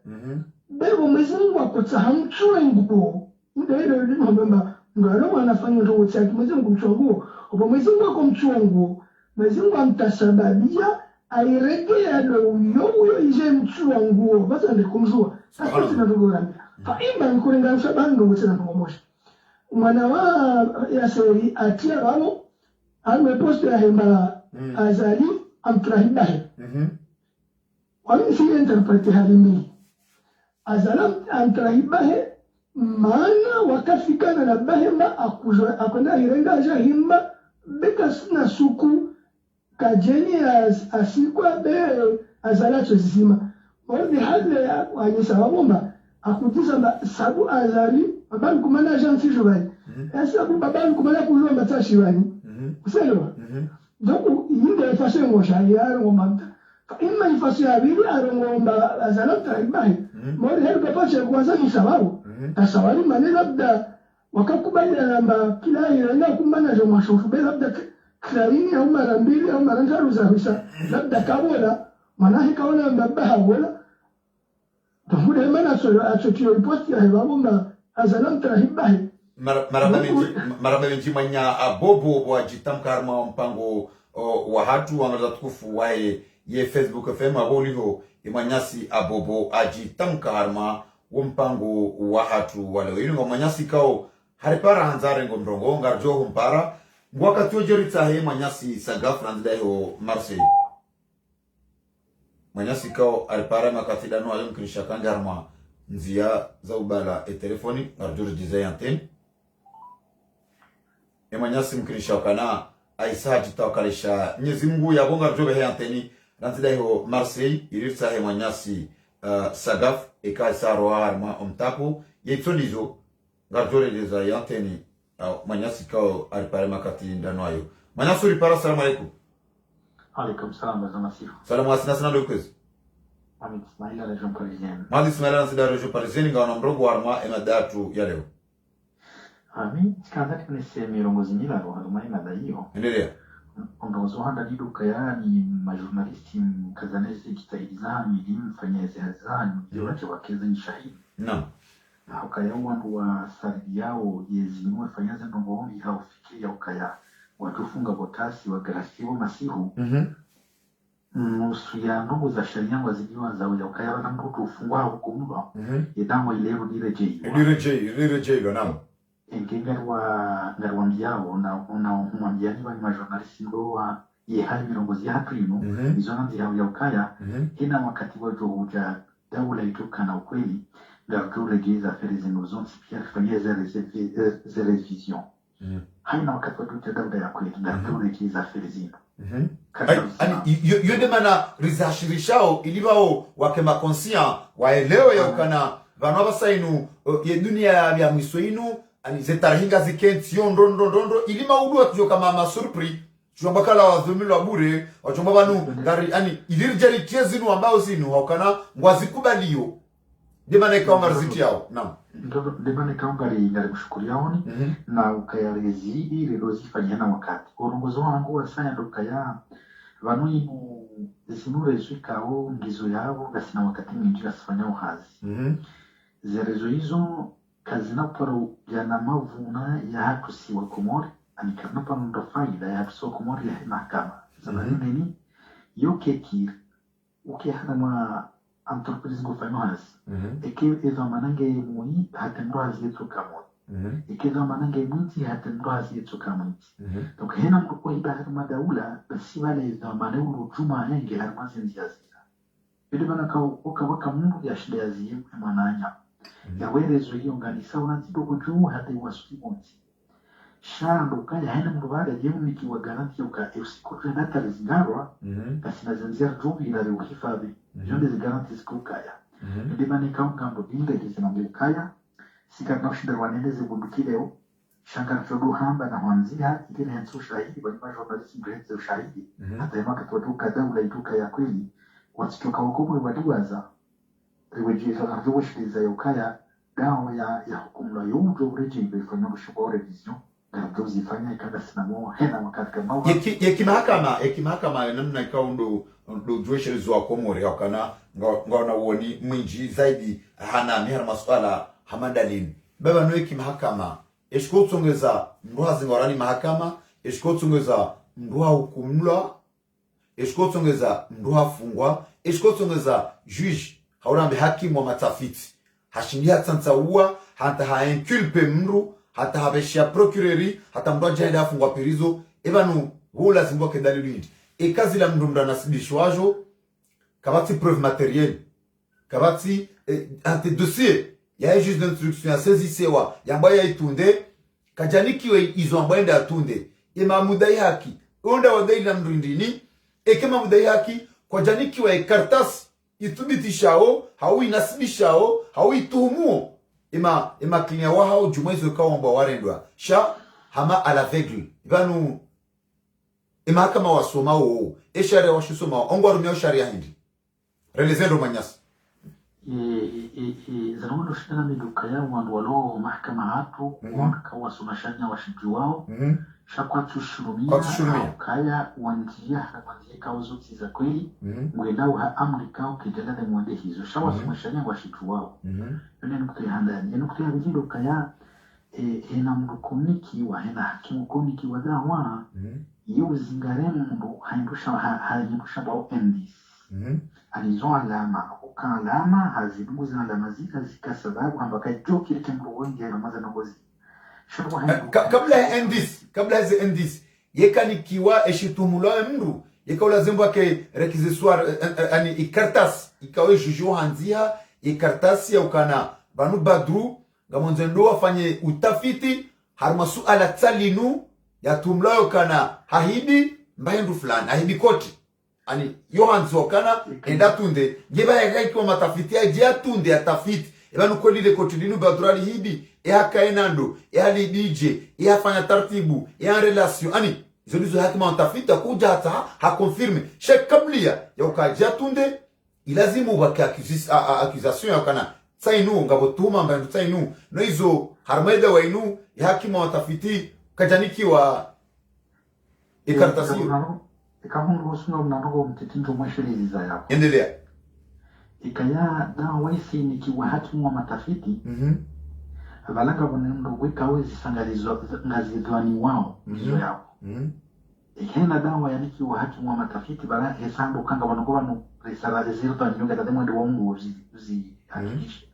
beba mwezingu wakota hamchue nguo ndio hilo mbamba ngalo wanafanya ndogo chaki mwezingu mchongo opo mwezingu wako mchongo mwezingu amtasababia airegea do uyo ije mchua nguo basa ndikumzua sasa tunadogorana faimba nikulenga mshabando mtena pamoja mwana wa yaseri atia wao ameposta ya hemba azali amtrahibahe wami si interprete halimi azalam amtrahibahe maana wakafikana na bahemba akona irenga jahimba beka sina suku kajeni asikwa be azalacho zima wadi hale wanyisa wabomba akutisa sabu azali babali kumana agent jovani sabu babali kumana kuzo matashi wani uselewa donc yinde fashe ngosha yaro ngomba imma ifashe abili arongomba azala taibai mori hel kapache kwanza ni sababu tasawali mane labda wakakubali namba kila yana kumana jo mashofu be labda klarini au mara mbili au mara tatu za rusa labda kabola manahi kaona mbaba habola donc le mana atotio posti ya babuma azalam trahibahi maraba menji manya abobo wajitamka harma mpango wa hatu wangaza tukufu wae ye Facebook FM aboliho imanyasi abobo ajitamka harma mpango wa hatu wale ili ngomanyasi kao haripara hanzare ngomrongo ngarjo humpara mwaka tujerita he manyasi sagafran dayo Marseille manyasi kao haripara makatida no ayo mkirisha kangarma nzia za ubala e telefoni ngarjo dizayi antenne manyasi mkirisha kana aisa jitawakalisha Mwenyezi Mungu yabonga rjobe he anteni nantida yo Marseille irirsa he manyasi sagaf eka roa arma omtapo yetsolizo ngarjore dizayi anteni manyasi kao aripare makati ndano ayo manyasi ripara. Assalamu alaikum. Alaikum salam bazamasifu. Salamu asina sana lokwezi Hamid Ismaila region parisienne. Hamid Ismaila na region parisienne ngana mrongo arma emadatu ya leo. Ami kanzati kunese mirongozi milaro haruma imada hiyo. Endelea. Ondozo handa diduka yani majurnalisti mkazanezi kitahidizani ilimfanyeze hazani yote wakeza ni shahidi. Naam. Ukaya wandu wa saridi yao yezinue fanyaze ndongohombi haufikia ukaya watufunga botasi wa garasiwo masihu nusu ya ndugu za sharia wazidiwa za uya ukaya wana mbutu ufungwa hukumba yedanwa ilero dire jeiwa naam ngarwa mbiyao na umwambiani wani majurnalisti ndoa ye hali mirongozi hatu ino izona mzira ya ukaya hina wakati wajo uja daula ituka na ukweli ngarjure giza ferizi nuzonsi pia kifanyia zere vision haina wakati wajo daula ya kweli ngarjure giza ferizi yode mana rizashirishao ilibao wakema konsia waelewe ya ukana vanwa basainu ye dunia ya mwisho inu ani zetarahinga zikenti yondo ilima udu atujo kama ma surprise chumba kala wazumilo bure wachumba banu gari yani ilirjali tiezinu ambao zinu haukana ngwazikubaliyo demana ikaonga riziti yao naam ndio demana ikaonga ngari kushukuriaoni na ukayarezidi rilozifanyana wakati urongozo wangu wasanya ndokaya vanu inu zinure zwikao ngizo yabo gasina wakati mwingi asifanya uhazi zerezo hizo kazina paro yana mavuna ya hatu siwa Komori anikarna pa ndo faida ya hatu siwa Komori ya mahakama zamani nini yoke kir uke hana ma entreprise ngo fanya uhazi eke ezo manange mui hata ndo hazi yetu kamoni eke ezo manange mwinti hata ndo hazi yetu kamoni donc hena mkukua hiba hata madaula basi wale ezo maneulu juma henge harmazi nziazira ili mana waka mungu ya shida ya ziye mwananya yawerezo hiyo nganisa unazido kujuu hata iwasuki mwinti shando kaya hena mruvada jemu nikiwa garanti yuka usikutu ya data lizingarwa kasi na zanzia rumi ila liuhifadhi jonde zi garanti siku kaya ili mani kaunga mbo binde kizinambi ukaya sika naushinda wanende zi bundukileo shankar chodu hamba na wanzia ikile hensu shahidi wani majournalisi mrehenze ushahidi hata yamaka tuwaduka daula ituka ya kweli watitoka hukumu wadiwaza riwejeza arzuwa shiliza ya ukaya dawa ya hukumu la yujo ureji ibefanya mshuko revision gardozi fanya ikada sinamo hena wakati kama yeki mahakama namna ikawa ndo jueshe zuwa Komori wakana ngaona uoni mwinji zaidi hana mihara maswala hamadalini baba no yeki mahakama eshko tsongeza ndwa zingorani mahakama eshko tsongeza ndwa hukumlwa eshko tsongeza ndwa fungwa eshko tsongeza juge haurambe hakimu wa matafiti hashindia tsantsauwa hata hainculpe mru hata habeshia procureri hata mdu ajenda afungwa perizo ebanu hula zimbo ke dalilindi kazi la mdu mdanasibishwajo kabati preuve matérielle kabati ante dossier ya juge d'instruction ya sezisewa yambaye itunde kajanikiwe izo ambaye atunde mudai haki onda wadai la mdu ndini kama mudai haki kwa janikiwe kartas itubitishao hau inasibishao hau ituhumuo ima klinia wahao jumaizo kaomba warendwa sha hama à l'aveugle ibanu ima kama wasomao eshare washusoma ongwarumia sharia hindi relezendo manyas zanaondo shida miduka ya wandu walo mahakama hatu waka wasomashanya washiju wao shakwa tushurumia kaya wanjia haramanjia kao zote za kweli mwelau ha amri kao kijalada mwande hizo shawa somashanya washiju wao yone nukute handani nukute ya vijido kaya hena mrukumiki wa hena hakimu kumiki wa dawa yu zingaremu mru haindusha bao endis alizo alama uka alama hazidugu zina alama zika sababu ambaka joki like mru wengi ya ramaza nongozi kabla ya endis yeka nikiwa eshitumulwa mru yeka ulazimbo ke requisitoire ani ikartas ikawe juju hanzia ikartasi ya ukana banu badru ngamonzendo afanye utafiti harma suala tsalinu ya tumlayo kana hahidi mbayendu fulani hahidi koti ani yohanzo kana enda tunde ngeba yakaitwa matafiti ya jia tunde ya tafiti ebanu kweli le koti linu badru hidi hakaenando ali DJ afanya taratibu relation ani zolizo hakima utafiti kuja hata hakonfirme shek kablia ya ukaja tunde ilazimu waka accusation ya kana tsainu ngabotuma mbandu tsainu no hizo harmaida wainu ya hakima utafiti kajaniki wa ikartasi ikamungu usuna mnanogo mtitinjo mweshelizi za yako endelea ikaya na waisi nikiwa hakimu wa matafiti abalanga bonendo wikawe zisangalizo ngazidwani wao mizo yao ikena dawa yaniki wa hakimu wa matafiti bara hesando kanga bonogobano risala zirto nyonga tademo ndo wangu hakikisha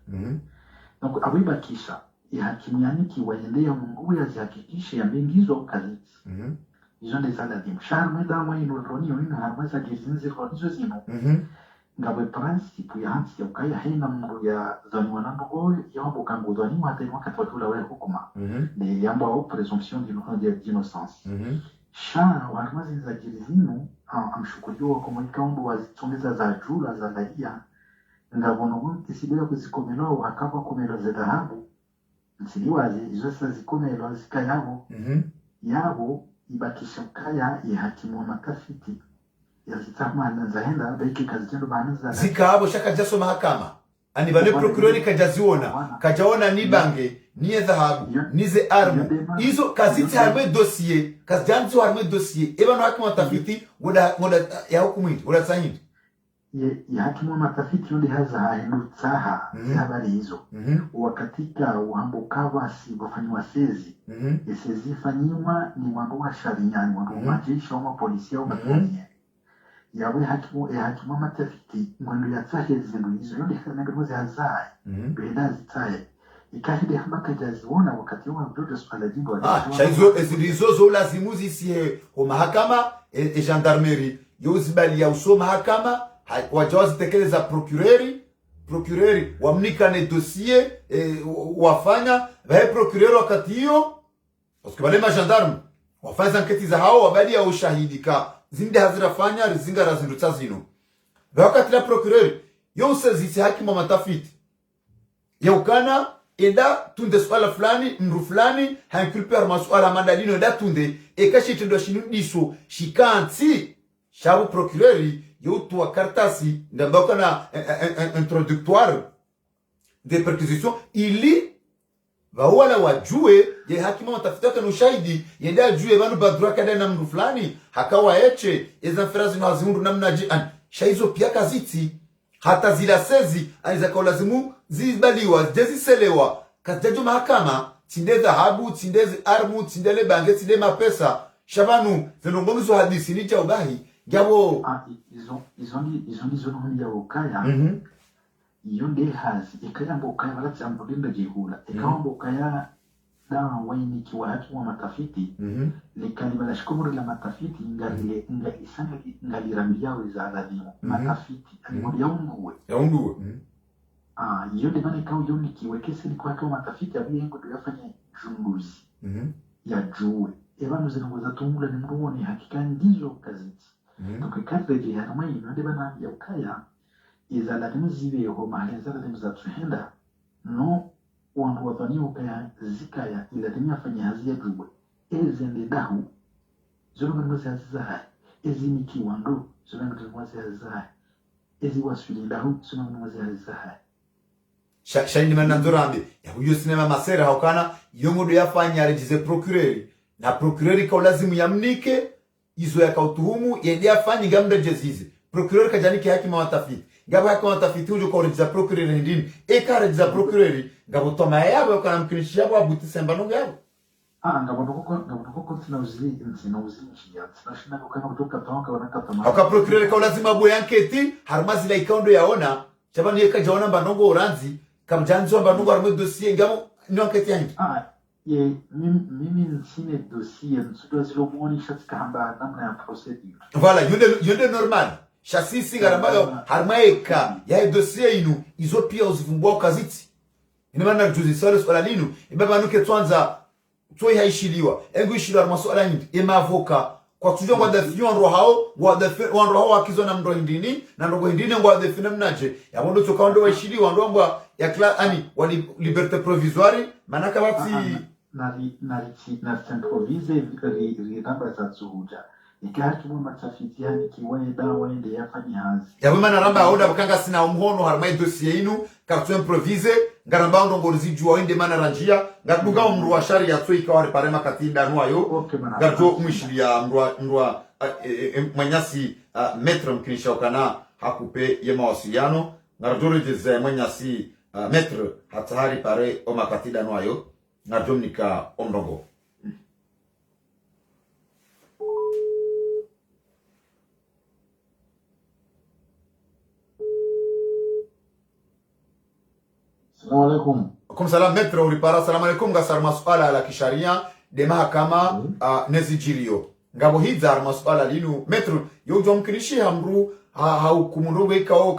donc abibakisha ya hakimu yaniki waendea mungu ya zihakikisha ya mengizo kazi izo ndezala dimsharme dawa ino roni ino harmaza gizinzi ronizo zino ngabe principe ya hansi ya ukaya hena mungu ya dhani wanandogo yambo kangu dhani wate wakati watula we hukuma ni yambo au presumption d'innocence sha warmazi za girizino amshukuriwa kwa mwikambo wazitongeza za jula za laia ngabono isibuya kuzikomelo hakapa komelo za dhahabu nsiliwazi izo sa zikomelo zikayabo yabo ibakisha ukaya ya hakimu wa matafiti ya zitama na zaenda baiki kazi tendo baanza zikabo shaka jaso mahakama ani bale procureur kajaziona kajaona ni bange ni dhahabu ni ze armu hizo kaziti harme dossier kajanzo harme dossier eba no hakimu wa matafiti wala ya hukumu wala sahindi ya hakimu wa matafiti yonde haza hainu tsaha habari hizo wakatika uhambukawa si wafanywa sezi sezi fanyiwa ni wandu wa sharia ni wandu wa majeshi wa mapolisi au mapolisi yawe hakimu wa matafiti mwendo ya tsahe zindu hizo yonde haza hazai beda zitaye ikahide hamaka jaziona wakati wa mdodo swala jimbo shaizo ezizo lazimuzi siye o mahakama e gendarmerie yozibali ya uso mahakama wajawazi tekeleza procureur wamnikane dossier wafanya vae procureur wakati hiyo parce que wale magendarme wafanya anketi za hao wabali ya ushahidi ka zinde hazirafanya rizinga razindutsa zino wakati la procureur yonse zisi hakimu wa matafiti yaukana enda tunde swala fulani mru fulani hankulper masuala mandalino enda tunde ekashitendo shindiso shikanti shabu procureur yotu wa kartasi ndambako na introductoire de perquisition ili wawala wajue ye hakimu watafutaka no shahidi yenda ajue banu badura kada na mru fulani hakawa eche eza ferazi no hazimundu namna an shaizo pia kaziti hata zila sezi aniza kwa lazimu zibaliwa jeziselewa kajajo mahakama tinde dhahabu tinde armu tinde bange tinde mapesa shabanu zenongomizo hadisi ni jaubahi gabo izo no ya ukaya yonde hazi ikayamba ukaya wala tsambo dinda jihula ikawamba ukaya dawa waini kiwa hakimu wa matafiti likani bala shikomuri la matafiti ngali rambiyawe za aladhimu matafiti alimori yaunduwe yonde mani kao yoni kiwekesi ni kwa hakimu wa matafiti abu yengo do yafanya junguzi ya juwe ebanu zinongoza tumula ni mruoni hakika ndizo kaziti tukikadreje harama yonde bana ya ukaya iza ladimu zibeho mahaleza ladimu za tuhenda no wandu wadhani ukaya zikaya iladimu yafanya hazi ya juwe ezende dahu zulunga mwezi hazizaha ezi miki wandu zulunga mwezi hazizaha ezi waswili dahu zulunga mwezi hazizaha shaini manandurambi ya huyo sinema masera haukana yongodo yafanya rejize procureur na procureur kwa lazimu yamnike izo ya kautuhumu yende yafanya ngamda jezizi procureur kajanike hakimu wa matafiti ngabo hakimu wa matafiti ujo kwa rejiza procureur ndini eka rejiza procureur ngabo toma yabo kana mkinishi yabo abuti sembano yabo ngabo toko tinauzi nchia tinashina kukana kutoka tawanka wanakatama haka procureur kwa lazima abu yanketi harmazi la ikondo yaona chabani yeka jaona mbanongo oranzi kamjanzo mbanongo harme dossier ngamo ni anketi yangi mimi nsine dossier nsudo zilo mwoni shatika hamba namna ya procedure voilà yonde normal chasisi garambayo harmaeka ya dossier inu izo pia uzifumbua kaziti inamana juzi sale swala linu ibaba nuke twanza toi haishiliwa engu ishiliwa masuala nyingi emavoka kwa tujua ngwa defion rohao wa rohao akizona mndo hindini na ndo hindini ngwa defina mnaje ya mondo tukaundo waishiliwa ndo ngwa ya kla ani wa liberté provisoire manaka wati na improvise namba za zuhuja ikahakimu matafiti yani kiwae dawa ende yafanya hazi ya wima na ramba aoda bakanga sina umhono harmai dossier inu kartu improvise ngaramba ondo ngorizi juwa ende mana ranjia ngaduga mru wa sharia tso ikawa reparema katinda nuayo ngato mwishilia mrua mwenyasi metro mkinisha ukana hakupe ye mawasiliano ngaradore jeze mwenyasi metro hatahari pare o makatida nuayo ngadomnika omrongo Assalamu alaikum. Kum salam metro ulipara. Assalamu alaikum gasar masuala la kisharia de mahakama nezijirio ngabo hidhar masuala linu metro yojo mkirishi hamru haukumundube ikao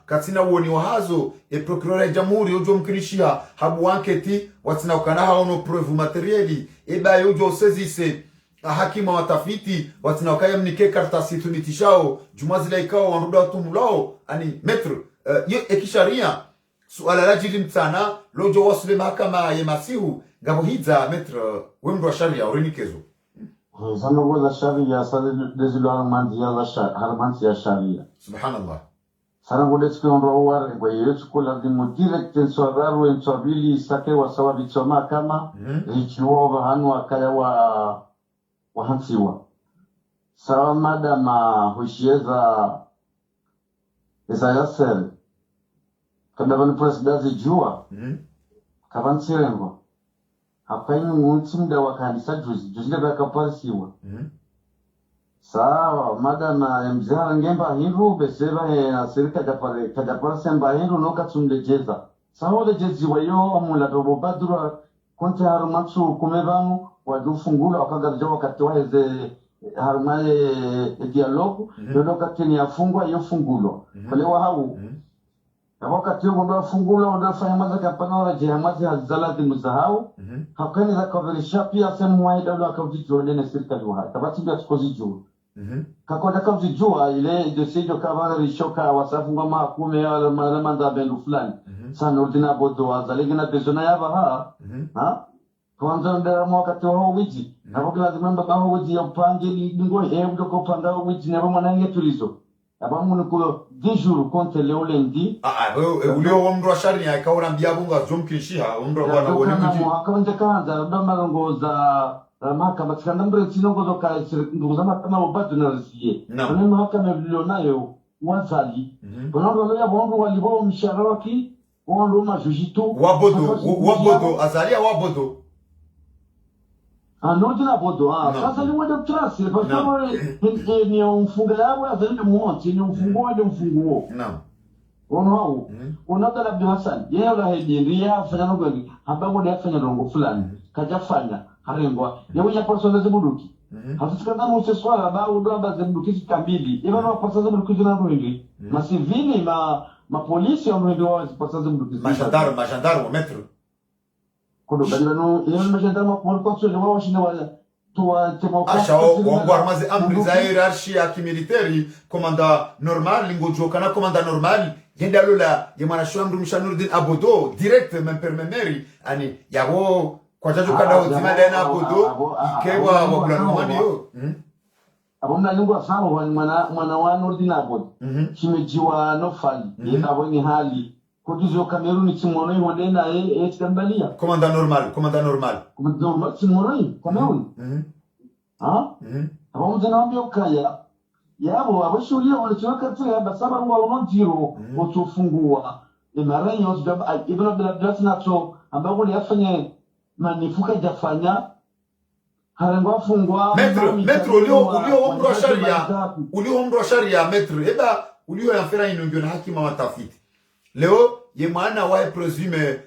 katina uoni wahazo procureur ya jamhuri yojo mkirishi habu anketi watina ukanaha ono preuve materieli eba yojo sezise hakimu wa matafiti watina ukaya mnike kartasi tunitishao jumazila ikao wanuda watumulao ani metro ekisharia suala la jili mtana lojo wasule mahakama ya masihu ngabo hidza metro wemdo wa sharia urinikezo Sana goza sharia sana dezilo harmanti ya sharia. Subhanallah. Sana gode tsikiondro ware kwa yesu kula dimu direct ensoraru ensabili sake wa sawa bitsoma kama richiwa hanu akaya wa hansiwa. Sawa madama hushieza Yasser. Kada bani presidazi jua. Kavan sirengo. Hapa ini mutimda wa kanisa juzi ndio akaparisiwa. Sawa madama mzara ngemba hiru beseba ya serika kada parsemba hiru no katsundejeza. Sawa lejezi wayo amula robo badura konte harumatsu kumebamu wadufungula wakagarja wakati waheze harumaye dialogu ndio katini yafungwa yofungulo kale wahau wakati yo ndo fungulo ndo fanya maza kampana wala jehamazi hazalati muzahau hakani za kavelisha pia semu waida ula kavijua nene serikali wahai tabati mbia tukozijua kakoda kavijua ile desijo kavana rishoka wasafu ngama akume wala maramanda bendu fulani sana ordina bodo wazalegi na bezona yaba kwanza ndara wakati wa wiji hapo lazima mbaba wiji ya upange lingo ndo kupanga wiji na mwana nge tulizo abamu nikulo dijuru konte leo lendi ulio wamro sharia ikaona biabunga zomkishiha umro bwana woni wiji akaonja kanza ndo marongo za mahakama tikanda mbere tinongo zoka nguza mahakama obatu na risiye ne mahakama bilionayo wazali bonondo leo ya bongo walibo msharaki wando majujito wabodo azalia wabodo Nordina bodo sasa ni wende trasi kwa sababu ni mfungo yao azali muonti ni mfungo naam hao unaona Abdi Hassan yeye la hediria fanya ngoni haba moja afanya rongo fulani kajafanya harengwa yeye ya persona zibuduki hafika kama useswala ba udo ba zibuduki kambili iba na persona zibuduki na ruingi masivili ma polisi wa ruingi wa persona zibuduki majandaru metro kodo badano yeye majandaru kwa kwa wao washinda wala asha wangwarmaze amri za hierarchia ya kimiliteri komanda normal lingojoka na komanda normal yenda lola yemana shwamru mshanurdin abodo direct mempermemeri ani yawo kwa jajo kada uzimada na abodo ikewa wabula nomani yo abomna lingwa sawa mwana wa nurdin abodo chimejiwa nofali yenda woni hali kokizo Kameruni timono yonde na etambalia komanda normal timono Kameruni abamuze nambe ukaya yabo abashuliya walichoka tya basaba ngo unonjiro otufungua imaranyo zaba ibn Abdullah nacho ambao yafanye manifuka jafanya harangwa fungwa metro ulio omro sharia metro eba ulio yafera inongyo na hakima watafiti leo ye mwana wa presume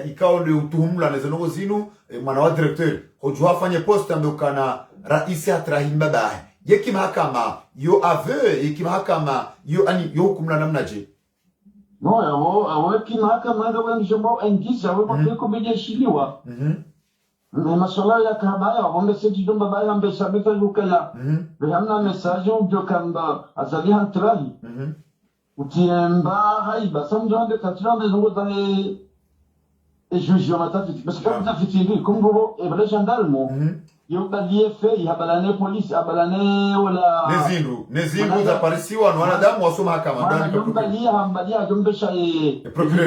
ikao ndio utuhumla na zenongo zinu mwana wa directeur hojua fanye poste ambekana rais atrahim baba yeki mahakama yo aveu yeki mahakama yo ani yo kumla namna je no awo ki mahakama ndio wanjombo engisa wewe kwa kujeshiliwa maswala ya kabaya wambe seji domba baya ambe sabita lukala hamna message ndio kamba azali hantrahi utiemba haiba samjande katrande zongo tane juge matafiti parce que matafiti ndio kongo e bale gendarme yo balie fe yabalane police abalane wala nezindu za parisiwa na wanadamu wasoma mahakama ndio hambalia jombesha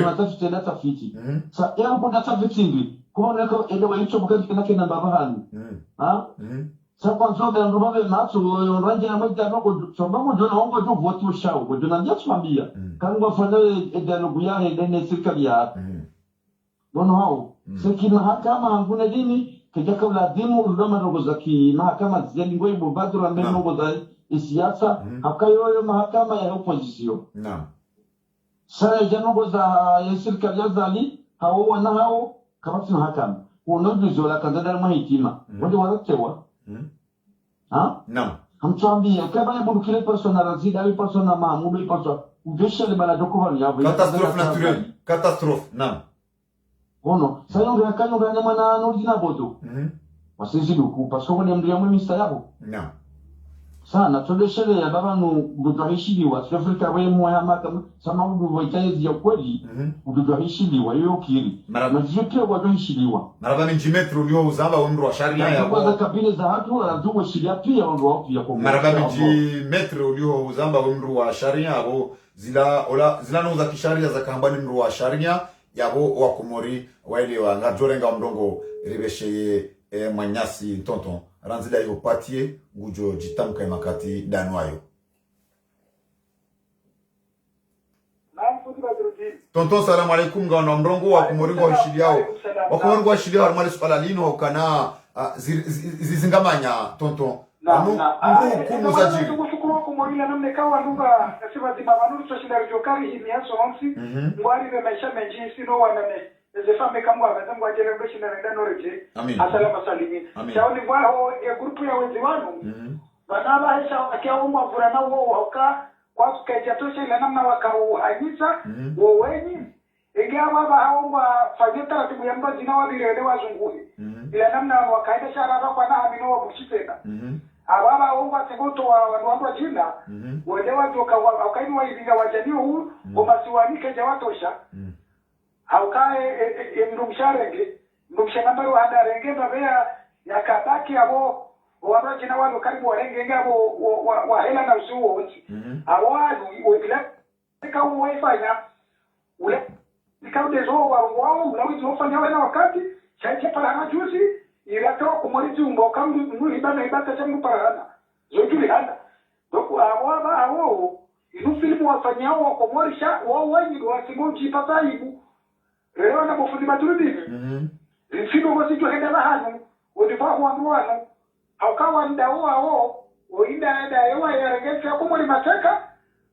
matafiti na tafiti sa yao kwa tafiti ndio kwa nako elewa hicho bukati kinake na baba hanu sa kwanza ndio baba matsu yonranje na mmoja nako chomba mmoja na ongo tu vote ushao kwa ndio ndio twambia kangwa fanya dialogue ya ndani serikali ya bono hao siki mahakama hanguna dini kijaka uladimu ulama ndogo za mahakama zilingo ibo badru ambe ndogo za siasa hakayo mahakama ya opposition naam sasa jango za serikali ya zali hao wana hao kama tuna mahakama unojuzo la kandada mahitima wale wanatewa naam hamtuambia kama ni bukile persona razida au persona maamudu persona udesha le balado kwa ni hapo catastrophe naam ono sayo ndio kanyo ngana mwana nurdina bodo wasiji duku paso ni mdia mwimi sayabo naam sana tudeshele ya baba no budohishiliwa Afrika we muhamaka sama ubuvoitaji ya kweli budohishiliwa yo kiri na jipya wadohishiliwa maraba minjimetri ulio uzamba wamru wa sharia ya kwa kabila za watu azuwa shilia pia wao pia kwa maraba minjimetri ulio uzamba wamru wa sharia abo zila no za kisharia za kambani mru wa sharia yabo wa Komori waile wa ngajorenga mdongo ribesheye manyasi tonton ranzida yo patie ngujo jitamka makati danwayo tonton salamu alaikum ngana mrongo wa Komori wa shiliao wa Komori wa shiliao armali swala lino kana zizingamanya tonton anu kumu zajiri kumorila namne kawa nduga nasema zimavanuru toshinda jokari himi haso onsi ngwari ve maisha menji sino wanane zefame kamwa bazangu ajelebesha na ndano reje asalamu salimi shaoni bwana ho ya grupu ya wenzi wanu banaba hesha akia umwa vurana wo hoka kwa kukaja tosha ile namna wakauhanyisa wo wenyi ingia baba haomba fanyia taratibu ya mbazi na wabirede wazunguni ile namna wakaida sharara kwa na amino wa bushitena ababa omba segoto wa wanwa jina wale watu wakaini waibiga wajani huu omasiwanike jawatosha haukae ndumsharenge nambari wa handarenge babea yakabaki abo wanwa jina walo karibu warenge ngabo wa hela na usuo onzi awadu webila nika uwaifanya ule nika udezo wao ulawizi wafanya wena wakati chaiti para na juzi ilato kumorizi umbo kambi muhibana ibata chamu parana zojuli hana doku awaba awo inu filmu wafanyao wa Komorisha wao wengi wasimonji pataibu leo na bofundi maturidi mfino wasiju henda bahanu odifahu wanwanu haukawa ndao wao oinda daewa ya regesha Komori mateka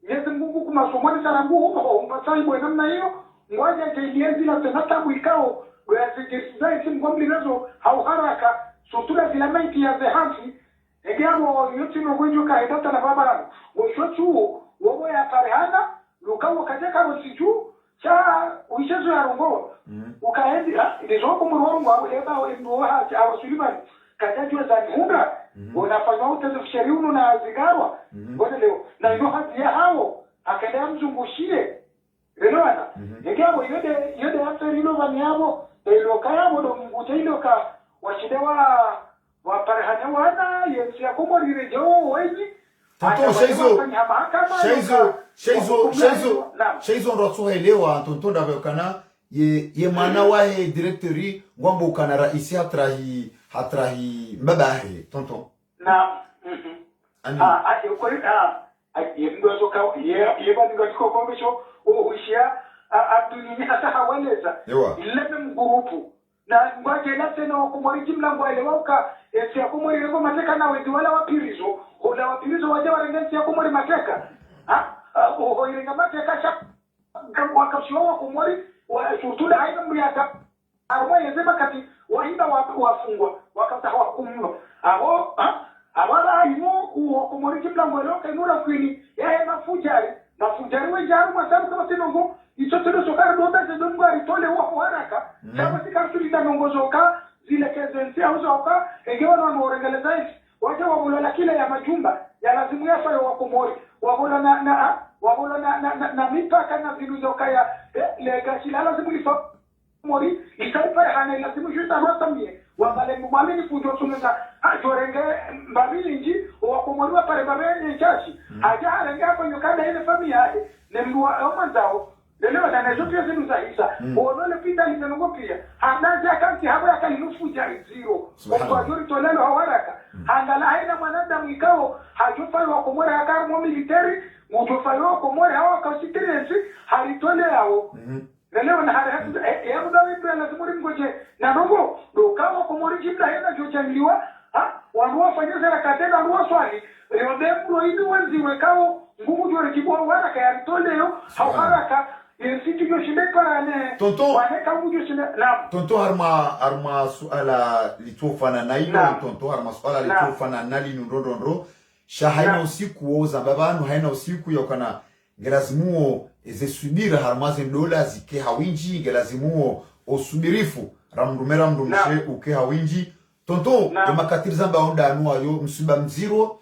Mwenyezi Mungu kumasomoni sarangu huko mpataibu namna hiyo ngoja teienzi la senata mwikao wazikisizai simu kwa mlirezo hauharaka sutula filamaiti ya zehansi egiamo yuti mwenjo kaedata na babara washochu wobo ya tarihana lukawo kajeka rosiju cha uishezo ya rongo ukaendi ilizoko mrongo au eba wa au Suleiman kajajwa za nihunda unafanya utazifishari uno na zigarwa wale leo na ino hati ya hao akaendea mzungushie Elewana egiamo yode after ino vaniamo ilo kaya modo mgutailo ka washidewa waparehane wana yensi ya Komori rejo wengi tonton shaizo ndo tsoelewa tonton ndabekana ye mana wae directori ngombo kana raisi hatrahi mbabahe tonton na ye ndo soka ye bani ngotiko kombesho uhushia abduni hata hawaleza ile mgurupu na ngwaje na tena Komori jimla ngwale wauka ensi ya Komori rego mateka na wedi wala wapirizo hola wapirizo waje warengensi ya Komori mateka ho irenga mateka sha wakapshwa wa Komori wa shurtula haina mriata arwa yezema kati wahinda wafungwa wakata hawakumlo awala imo wa Komori jimla ngwale wauka inura kwini ya mafujari wejaru masabu kama sinongo ichotodo sokari doda zedongo aritole wa haraka chama sikasuli na nongozoka zile kezensi au zoka egewa na norengeleza waje wabulala kile ya majumba ya lazimu yafa ya Komori wabulana na mipaka na viluzoka ya legacy la lazimu lifa Komori ikaipa hana lazimu juta rotamie wabale mwamini fujo tunza ajorenge mbabili nji wa Komori wa pare babeni chashi aja harenge hapo nyukana ile familia yake nemwa omanzao leo na nezopia zenu za hisa onole pinda limengo pia hanaja kanti haba yakalinufu ja zero kwa jori tolelo hawaraka angala haina mwanadamu ikao hajufa wa Komori akamu military mujofa wa Komori hawa constituency halitole yao leo na hada ya mudawi pia lazima ngoje na nongo ndo kama Komori jimla hena jochangiwa wanua fanyeza la katena wanua swali leo dembo hivi wenzi wekao ngumu jori kibwa waraka ya toleo hawaraka tonton arma suala litofana na ilo tonton arma suala litofana na lino ndondondro sha haina usiku oza babanu haina usiku yokana gelazimuo ezesubira harmaze dola zike hawinji gelazimuo osubirifu ramdumera mdumshe uke hawinji tonton emakatiriza mba onda anuwa yo msuba mziro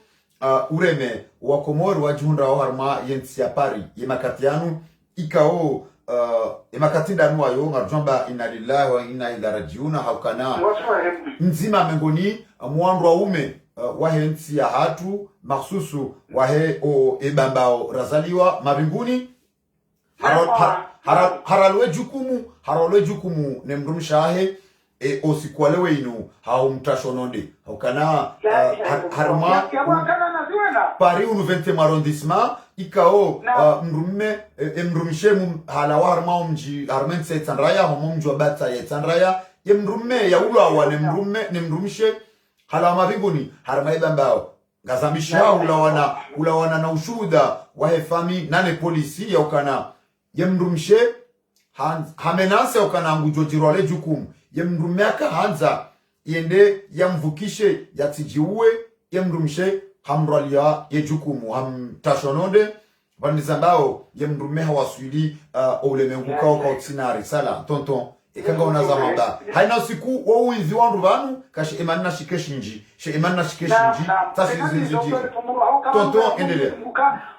ureme wa Komoro wajihunda wa harma yensi ya pari yemakatianu ikao emakatinda nuwayo ngarjomba inna lillahi wa inna ilaihi rajiun haukana nzima mengoni mwandu wa ume wahensi ya hatu maksusu wahe o ebambao razaliwa mabinguni haralwe jukumu ne mrumshahe osikualewe inu hao mtashononde haukana harma Paris ou 20e arrondissement ikao mrumishe halawa harma umji harmen setsanraya homo mjwa bata yetsanraya ye mrumme ya ulo awane ne mrumishe halawa mabinguni harma ibambao ngazamisha ulawana na ushuda wa hefami nane polisi ya ukana ye mrumishe hamenase ukana ngujojirwale jukumu ye mrumiaka hanza yende yamvukishe yatijiwe ye mrumishe hamralia ye jukumu hamtashononde banizambao ye mrumeha waswili ulemenguka kwa utsinari sala tonton ikanga unazamamba haina siku wo uizi wandu banu kashi emanna shikeshinji tasizinji tonton endelea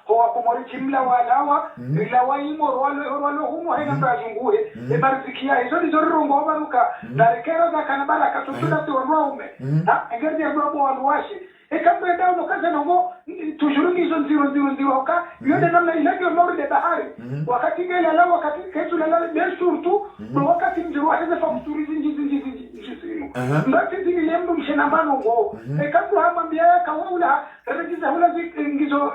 hoa kumori jimla walawa ila waimo walo humo haina mbajunguhe emarizikia hizo ni zorongo baruka darekero za kanabara katutuna tuwaume engeri ya robo waluwashi ekambe dawo no kaza no toujours hizo nziro ka yode namna ile mori de bahari wakati ngela la wakati ketu la bien surtout wakati nziro hata fa kuturizi nji ndati zile mbu mshenambano ngo ekambe hamambia kawaula regiza hula ngizo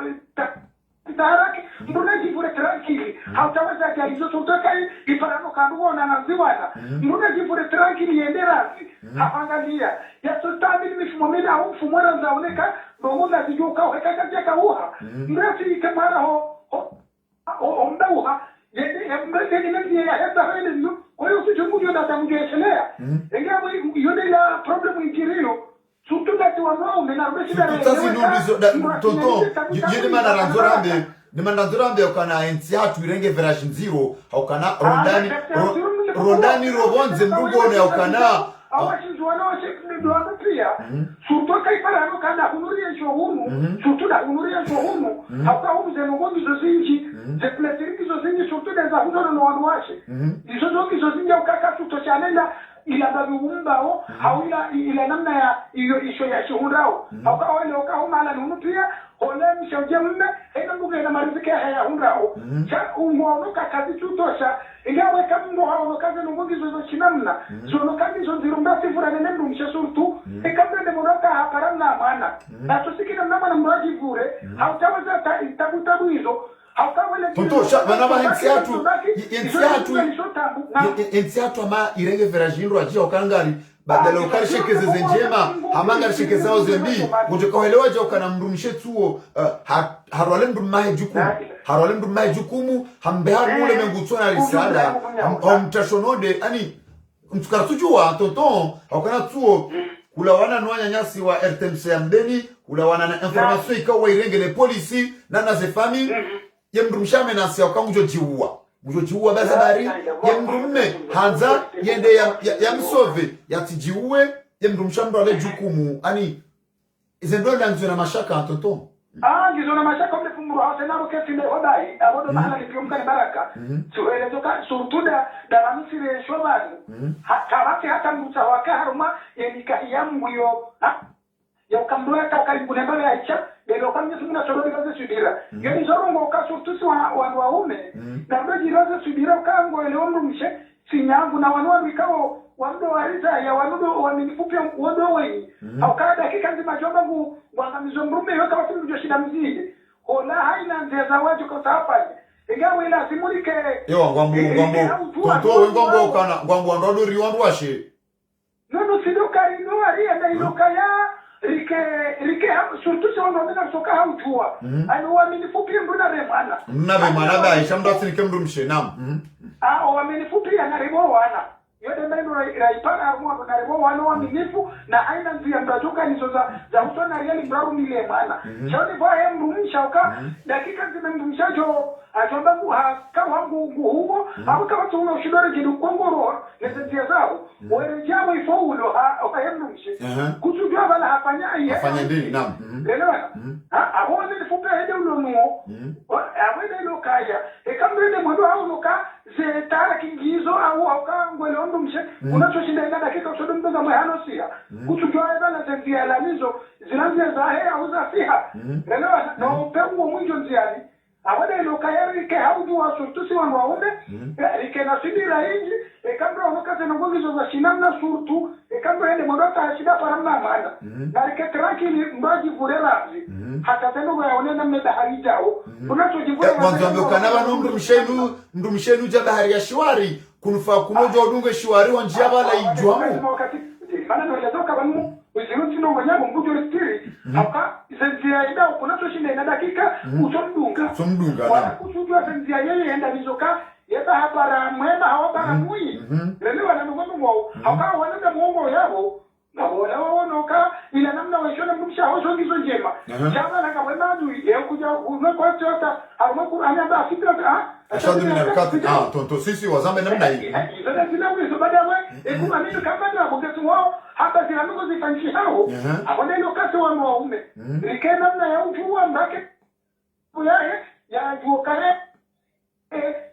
taraki mbona jifure tranquili hautaweza kaizo tutokai ifarano kanduona na ziwana mbona jifure tranquili yenderasi haangalia ya sultani mifumomela au fumora zaoneka bongola zijuka wekaka kauha ndati kamara ho ndauha yende ndio ya hata hende ndio kwa hiyo sijungujo na tamjeshelea ingawa yode la problem injirio surtout that wano menarbeshi tonton yede mananzorambe ukana ensi hatu irenge version 0 haukana rondani robonze mbugone haukana awashinzwana washekunduwana pia surtout kaipara no kana hunuria shohunu surtout da hunuria shohunu hauka umze ngondi zozinji ze plaisir zozinji surtout da hunuria no wanwashe izo zoki zozinji ukaka tutochanenda ila babumbao au ila namna ya iyo isho ya shuhurao au kwa wale ukaumala nunutia hola mshauje mme ina mbuga na mariziki ya hundao cha ungonoka kazi tutosha ingawa kama ngo hao kazi nungi zo chinamna zo kazi zo zirumba sifura nendo mshasurtu ikambe demonaka haparamna maana na tusikina mnama na mraji bure hautaweza tabu hizo Tontosha manama ensiatu ama irenge verajinro ajia okangari badala ukari shekeze zenjema hamangari shekeze zao zembi ujokaelewa je ukana mrumishe tuo harwale mrumahe jukumu hambeha mule mengutsona risala mtashonode ani mtukartujua tonton ukana tuo kulawana nwanya nyasi wa RTMC ambeni kulawana na information ikawa irengele polisi na nazefami ye mrumshame nasi ujojiua bazabari ye mrumme hanza yende ya msove yatijiue ye mrumshambo ale jukumu ani izendo lanzo na mashaka tonton ngizo na mashaka mfumuru hasa nabo kesi le hodai abodo mahala kipiumka ni baraka suele toka surtuda dalamsire shobani hata mbuta wakaruma yendika yangu yo ya ukamdoa karibu na mbele ya cha ndio kama sisi tunachorodi kazi subira yani zorongo ka surtusi waume na ndio jiroze subira kango ile omrumishe sinyangu na wanwa mikao wando wariza ya wanudo wamenifupi wodo wengi au kada dakika nzima jomba ngu wangamizo mrume yoka watu ndio shida mzidi hola haina ndeza waje kwa hapa ingawa ila simulike yo ngwambo tonto ngwambo kana ngwambo ndo riwandu washe no sidoka ino ari na iloka ya rike surtout on a soka hautua ani wamenifupi mbona remana ba ishamda sinike mrumshe nam wamenifupi na rebo wana yote ndio raipana hapo na leo wana waaminifu na aina nzia mtachoka nizo za usona reali mbaru mile maana choni kwa yeye mrumisha uka dakika zimemrumishajo achomba kama huo au kama tuna ushindani kidogo kongoro ndio zao wewe jambo ifaulo hayemrumishe kutujua bala hafanya ndini naam elewa abone nifupe hede ulono abone lokaya ekamrede mwendo au loka ze tara kingizo au kangwele ondumshe unachoshinda ina dakika usodo mdoga mahano sia kutujua bala zendia lamizo zinanzia zahe au za fiha elewa na upengo mwinjo nziani abone lokaya rike haudu wa surtusi wangu waunde rike na sidira inji ekambra wakaze na ngogizo za shinamna surtu ekambra hende mwendo shida paramna maana na rike tranquili mbaji vurelazi hata tendo yaonena mbahari jao unachojivura mwanzo amekana bano ndumshenu ja bahari ya shwari kunufaa kunoja odunge shwari wanjia bala ijwamu wakati maana ndio lazima banu usiruti no wanyago mbujo restiri hapa senzia ida kunachoshinda ina dakika usomdunga wala kusujua senzia yeye enda bizoka yeba hapara mwema hawabara mui lelewa na mungu wao hapa wanaenda muongo yao na wala waonoka ila namna washona mrumsha hozo ngizo njema chama na kama madu yeye kuja unako hata harmaku anaenda afika ashadu minakati tonto sisi wazambe namna hii sasa zinawizo baadaye ekuma mimi kama na bogetu wao hata zinanuko zifanyi hao hapo ndio kasi wa waume nikena namna ya ujua mbake yae ya juokare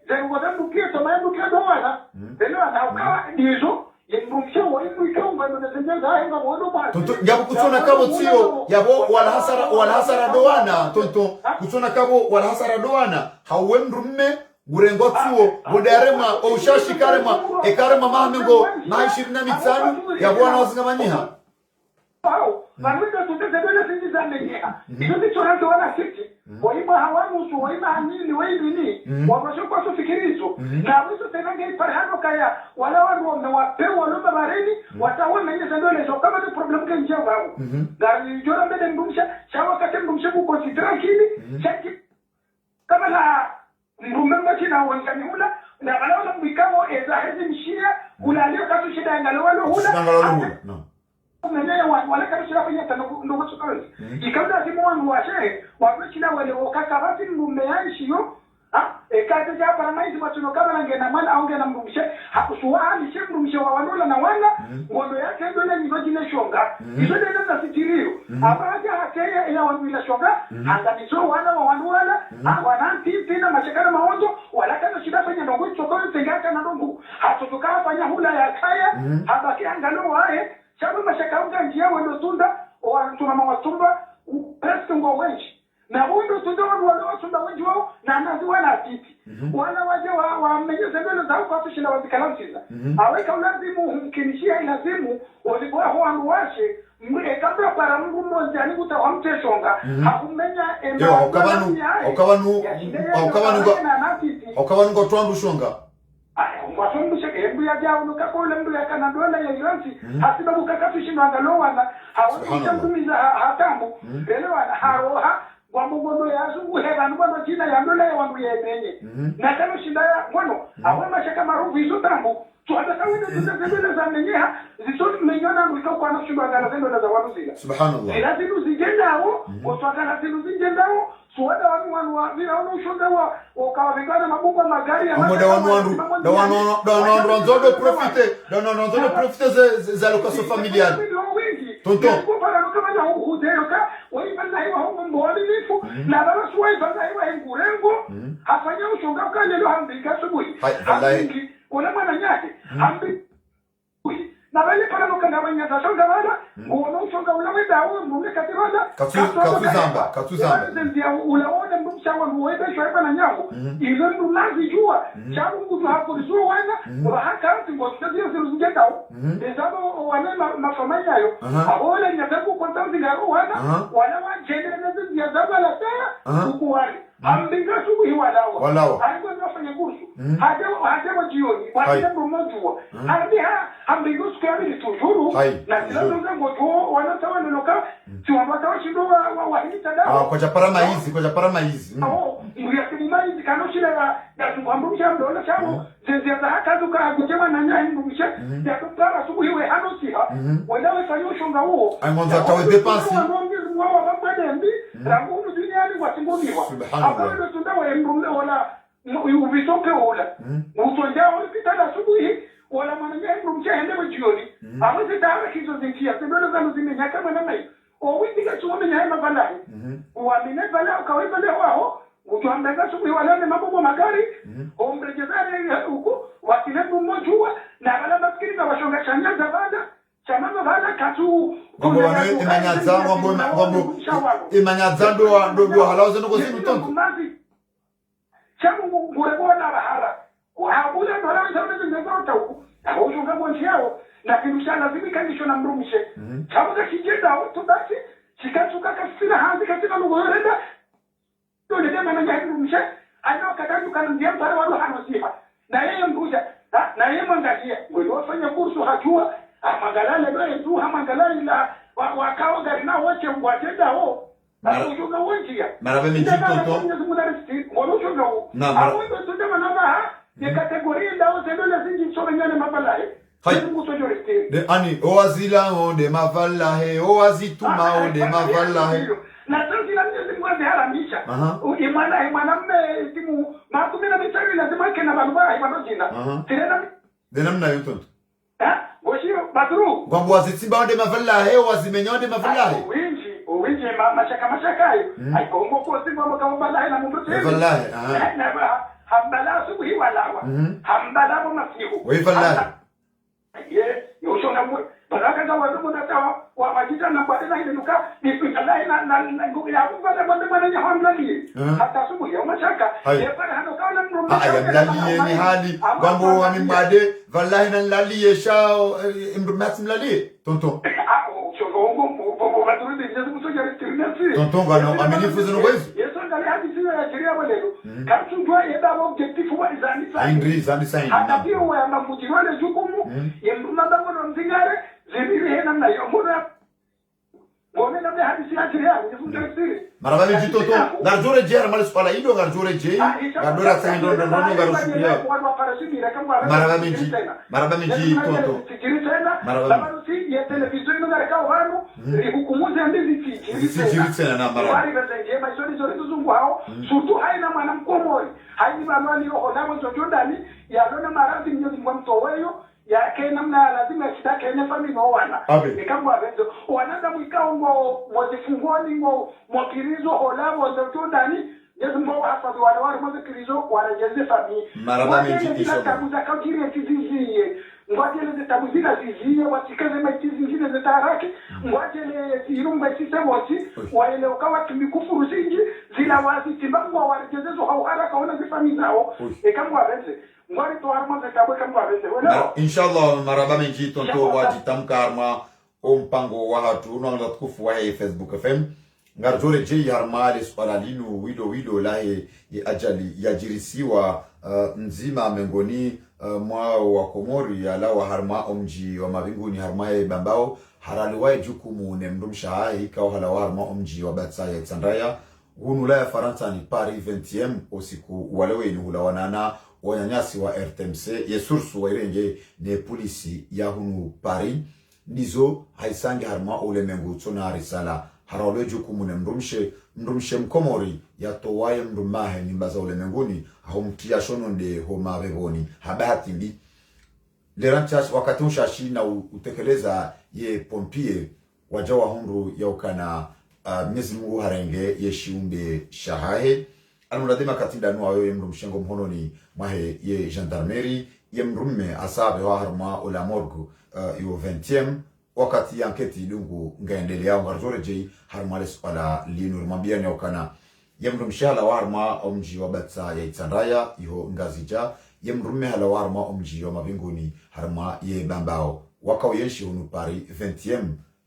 zangoza mbukia tomaendo kidoana ndio anaoka ndizo yemrumsha waimu ikongo ndio nasenja haenga mwono basi tonto yabo kutsona kabo tio yabo wala hasara doana tonto kutsona kabo wala hasara doana hawemrumme gurengo tuo bodarema oshashi karema ekarema mahmengo na 25 ya bwana wazingamanyiha hao wanaweza tutezebele singi za nyeha hizo chorando wana sisi waima hawanusu waima hanini waini wameshoka kufikirizo na mwisho tena ngai parhano kaya wala wao wamewapewa lomba bareni wataona hizo ndio kama ni problem kwa njia wao na jora mbele ndumsha shawa kati ndumsha ku consider kile chaki kama la mbumba kina wangani hula na wala mbikao eza hizi mshia ulalio katu shida ngalo hula umenea wala kama shida kwenye ndogo chokole ikamda simu wangu washe wapechina wale wakaka basi mmeaishio ekate ja para maizi matuno kama ngena mala au ngena mrumishe hakusuali she mrumishe wa wanola na wana ngondo yake ndio ile nyingine shonga hizo ndio na sitirio abaja hakeye ya wanwila shonga anganizo wana wa wanola wananti tena mashakana maondo wala kana shida kwenye ndogo chokole tengaka na ndongo hatotoka fanya hula ya kaya habaki angalo wae chabu mashakauka njia wendo tunda wa tuna mawatumba presto ngo wengi na wendo tunda wale tunda wengi wao na nazi wala titi wana waje wa mmenyeza mbele za kwa tushinda wazikalansiza aweka lazimu mkinishia lazimu walikuwa hoanu washe mwe kabla para mungu mmoja ni kutawamteshonga hakumenya okabanu ngo twandu shonga mwasombu shake embu ya jao nukakole mbu ya kanadola ya yuansi hasiba bukakatu shino angalowana hawakisha mtumiza hatamu elewana haroha wamugono ya zungu heba nubano jina ya ndola ya wangu ya ebenye na kano shinda ya mwano awe mashaka marufu hizo tambu tuwada kawine tutazebele za menyeha zisoni menyona mwika kwa nafshinda wangala zendo na za wanu zila subhanallah zila zinu zijendao watuwakala zinu zijendao suwada wanu wa vila wano ushonga wa wakawavigana mabuba magari ya mada wanu wanzobe profite za lokaso familial tonto na baba suwai banga iwa ngurengo afanya ushonga ukanye lo hambika subuhi ona mwana nyake hambi na wale pala mukanga wanyata shonga wala ngono ushonga ulaweda uwe mbunge katirola katuzamba ndia ulaone mbumsha wa muwebe shwaiba na nyango ile ndulazi jua chabu ngudu hapo rizuo wana wa haka mti ngotazio ziruzingekao ezabo wane mafamanya yo abole nyataku kwa tanzi ngaro wana wana wajene na zia zaba la taa ukuwari ambinga subuhi walawa alikuwa nafanya kursu hadewa jioni wakitembo mojua ambinga suku ya mili tujuru na zila nunga ngotuo wanatawa niloka tiwambata wa shindo wa hini tadao kwa japara maizi mbuyasimu maizi kano shile ya tungwambusha mdola shawo zenzia za haka zuka kujema na nyahi mbusha ya tukara subu hiwe hano siha welewe sanyo shonga huo angonza tawe depansi mwawa wapade mbi rangu hunu duniani watingomiwa hapo ndo tundawe mbumle wala uvisoke wala utonja wala pitala subu hii wala mananya mbumsha hende wajioni aweze dawa hizo zintia zembele zanu zimenyaka manama hii owindiga chuwame nyahe mabalai uwamine bala ukawiba lewaho utuambega subu walane mabobo magari ombrejezare huku watilebu mojua na wala maskini na washonga chanya zabada chamama bala katu ngombo wano imanyaza ngombo imanyaza ndo halauze nuko sinu tonto chamu ngureboa na bahara uhabula ndola nzaweze ngezota huku ushunga mwanchi yao na kinusha lazimika nisho na mrumishe chamu za kijeda tu basi chikatuka kasina hanzi katika lugoyorenda ndio ndio maana ya mrumishe ana katatu kana ndia mpara walo hanosiha na yeye mbuja na yeye mwangalia ngoyo wafanya kursu hajua magalale ndio tu magalale la wakawa gari na wote watenda ho ushunga wonjia marabe minji tonto ngono shunga ho hapo ndio tunasema namba ni kategoria ndao zendole zingi chomengane mabalahe de ani oazila onde mavalahe oazituma onde mavalahe na sisi na mimi mwazi haramisha imana mme timu makumina mitari lazima kena balba imano jina tena de namna yotonto boshiro badru ngombo wazitimba onde mavalahe oazimenya onde mavalahe winji mashaka hayo aikongo kwa simba mkao balahe na mumbrute mavalahe hambala subuhi walawa hambala masihu wefalahe ye yoshona mwe baraka za wadumu na tawa wa majita na kwa tena ile nuka ni alai na nguvu ya kufanya mwana ya hamlali hata subuhi ya mashaka ye pale hano kaona mrumba ayamlali ni hali ngombo amimade wallahi na lali yeshao imrumat mlali tonto tonto ngano amenifuza no wezo yeso ndali hadi sio ya sheria wale kamchujwa yenda objective wa indri zandi saini hata pia wa mafujirwale jukumu yemruma bango no mzingare zibiri hena na yomona ngone na hadi sio ya sheria nifunga siri maraba ni tonto garjore je armal spala ido garjore je gadora saindo ndo garusukia maraba minji tonto maraba si ya televizion ndo gareka wanu hukumuze ndizi tena na maraba wali bazenje maisoni zote tuzungu hao sutu haina mwana mkomoi haini balwani hodamo jojondani ya lona maradhi mnyozi mwa mtoweyo ya kena mna lazima kitake yenye family no wana nikamwa benzo wananda mwikao mwezi fungoni mwakirizo holamo jojondani yesu mbo hasa wale mwezi kirizo warejeze family maraba minji kisho kabuza kaujiri tizizie ngwajele zitabuzina zizie watikaze maitizi zingine zitaraki ngwajele irumba sisewoti waele ukawa kimikufuru zingi zila wazi timbangwa warejezezo hau haraka wana zifami zao ekamwa benze ngwari to arma zetabu ekamwa benze wala inshallah maraba minji tonto wajitamka arma ompango wa hatu no tukufu wa Facebook FM ngarjore je harmali spalalinu wido lahe ajali yajirisiwa nzima mengoni mwao wa Komori alawa harma omji wa mabinguni harma bambao haraliwa jukumu ne mdumsha hai kao halawa harma omji wa Batsaya Alexandria hunula ya Faransa ni Paris 20e usiku walewe ni hula wanana wanyanyasi wa RTMC yesursu wa irenge ne polisi ya hunu Paris nizo haisangi harma ulemengu tuna risala haralo jukumu ne mdumshe mkomori ya towaye mdumahe nimbaza ulemenguni homtia shononde homa beboni habati mbi leranchas wakati ushashi na utekeleza ye pompier wajawa hundu ya ukana Mwenyezi Mungu harenge ye shiumbe shahahe anuladema katinda nuwa yo mdumshengo mhononi mahe ye gendarmerie ye mdumme asabe wa harma ula morgu yo 20e wakati yanketi lungu ngaendelea ngarjore jei harmales pala linur mabiani okana yemru mshala warma omji wa Batsaya Alexandria iho ngazija yemru mehala warma omji wa mabinguni harma ye bambao wakao yenshi hunu Paris 20e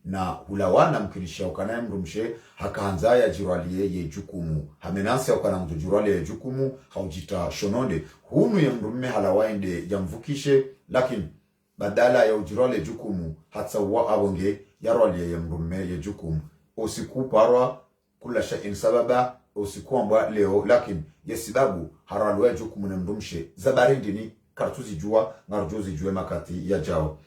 na hulawana mkirisha okana yemru mshe hakaanza ya jirwalie ye jukumu hamenansi okana mtu jirwalie ye jukumu haujita shononde hunu yemru mehala waende jamvukishe lakini badala ya ujirole jukumu hata wa abonge yarole ya mrume ya jukumu usiku parwa kula shay'in sababa usikuambwa leo lakini yesibabu haralwejo kumunendumshe zabarindi ni kartuzi jua ngarjozi jua makati ya jao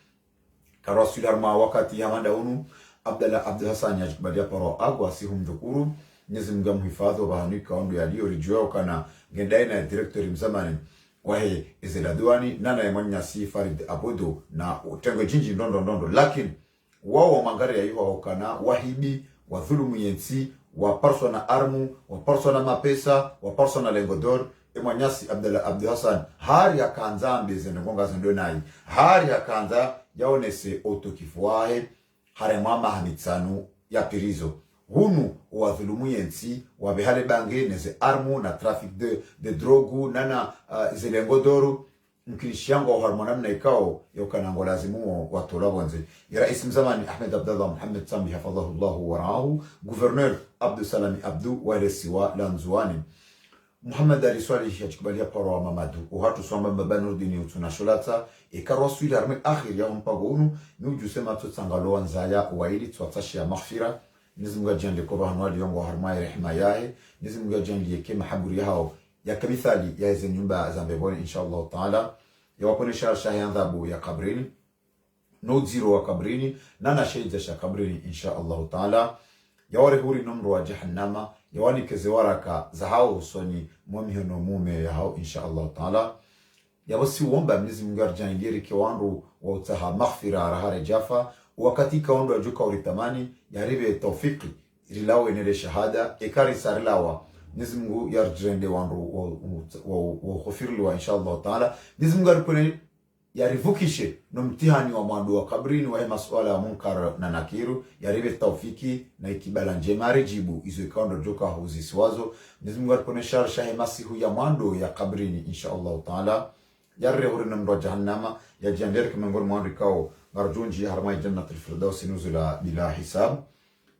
karasul harma wakati ya manda unu Abdul Hassan yajikubalia paro agwa si humdukuru Mwenyezi Mungu amhifadhi wa bahanika ondo yaliyo rijua kana gendaina director mzamani wahe iziladwani nana ya mwanyasi Farid Abudu na utengo jinji ndondo lakini wao mangari ya hiyo wakana wahibi wa dhulumu yensi wa persona armu wa persona mapesa wa persona lengodor mwanyasi Abdul Hassan hari akanza mbeze ngonga zindonai hari akanza yaonese otokifuahe hare mama hamitsanu ya pirizo hunu wa dhulumu yensi wa behale bange neze armu na traffic de drogu nana zilengodoru mkilishiango wa harmonamna ikao yokanango lazimu wa tolabonze ya rais mzamani Ahmed Abdallah Muhammad Sambi hafadhahu Allahu wa raahu gouverneur Abdul Salami Abdu wa lesiwa lanzuani Muhammad Ali Swalih yachikubalia paro wa mamadu uhatu swamba mbabanurdini utunasholata ikarwaswili harme akhir ya mpagonu ni ujusema tutsangalo nzaya waili tuwatashi ya maghfira nizimunga jandi koba hanwali yongo harmai rehma yahe nizimunga jandi yeke mahaburi hao ya kamithali ya hizi nyumba za mbeboni inshallah taala ya waponesha shahi andhabu ya kabrini no zero wa kabrini nana shahida sha kabrini inshallah taala ya wale huri numru wa jahannama ya wani keze waraka za hao usoni mumihono mume ya hao inshallah taala ya wasi uomba mnizi mungarjani liri kiwanru wa utaha maghfira rahare jafa wakati kaondo ya juka uritamani ya ribe tawfiki ililawe nele shahada ekari sarilawa mnizi mungu yarjende wanru wa khufirliwa inshallah taala mnizi mungu aripone yarivukishe no mtihani wa mwandu wa kabrini wa masuala ya munkar na nakiru yaribe tawfiki na ikibala njema rejibu izo ikaondo joka huzisiwazo Mwenyezi Mungu aliponesha shahe masihu ya mwandu ya kabrini inshallah taala yarre hurina mro jahannama ya jandere kemengoni mwandu ikao ngarjunji harmai jannatul firdaus nuzula bila hisab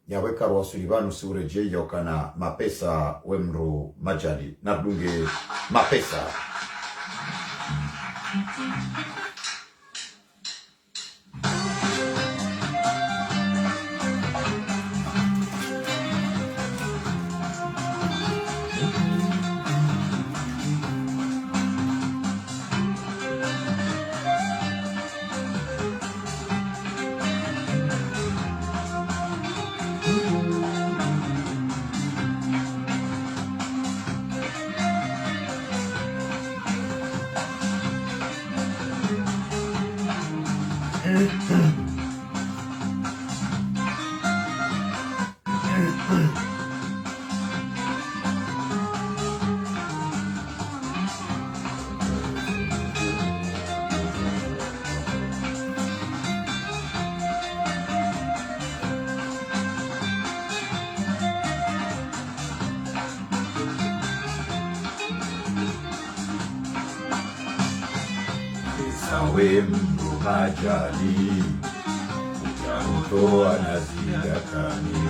ya weka rasulibanu sureje yokana mapesa wemro majali nardunge mapesa Sawe mtu majali ujamutoa na zidakani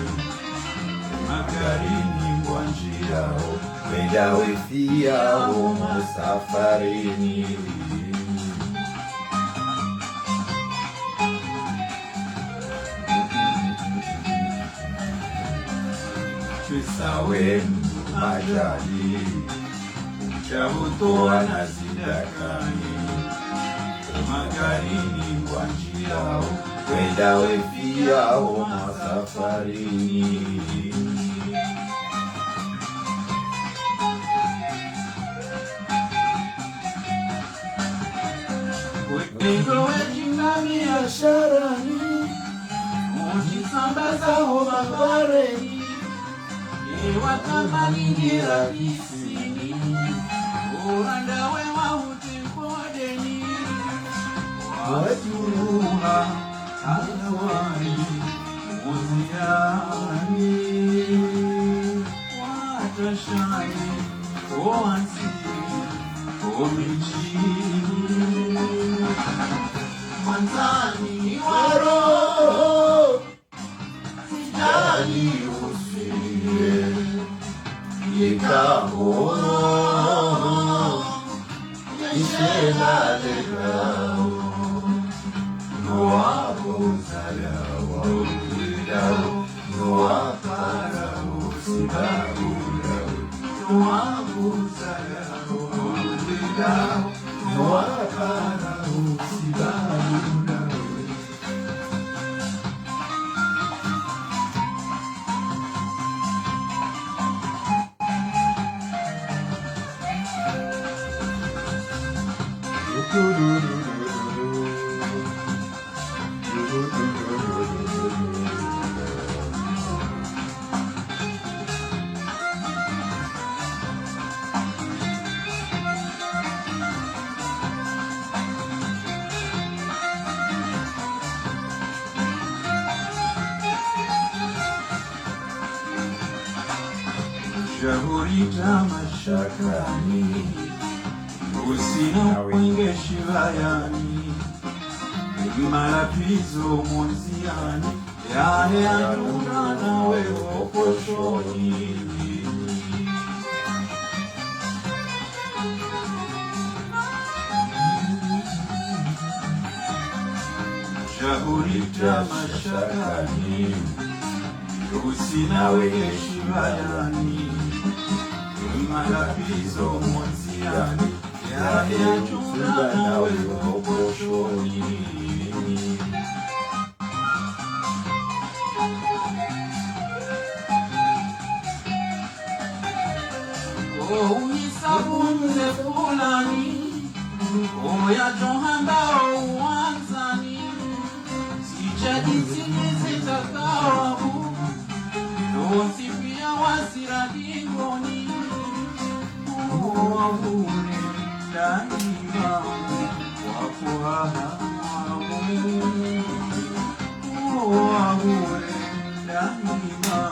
magarini kwa njiao wenda wefiao musafarini Sawe mtu majali ujamutoa na zidakani magarini kwa njiao wenda wefiao masafarini wendo wejinami biasharani mujisambazaho mabareni ewatamani ni rahisi urandawe wahutipodeni wajuruha anawani muziani watashani oansi omichini manzani waro sijali usiye yekamo yeshela legao noapo zalawa ulao noapara usibaulao Jahurita mashakani usina wenge shibayani malapizo monziani yale anuna nawe oposhoni Jahurita mashakani usina wenge shibayani malapizo monziani yale anuna nawe oposhoni Unisabunze fulani Oya johanda uwanzani Sichadisinizi takawabu Dosipia wasira dingoni Uwabure daima Wafuhaha Uwabure daima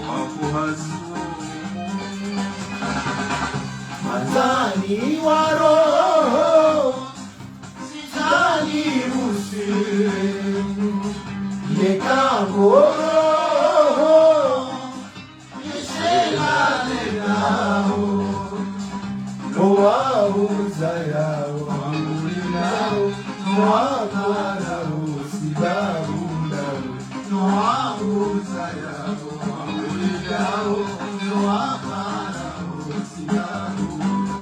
Wafuhasu Mazani wa roho sitani usire Yekango roho Yeshela lenao Noa uzayao Amulilao Noa kwarao Sibabundao Noa uzayao Amulilao Noa kwarao Sibabundao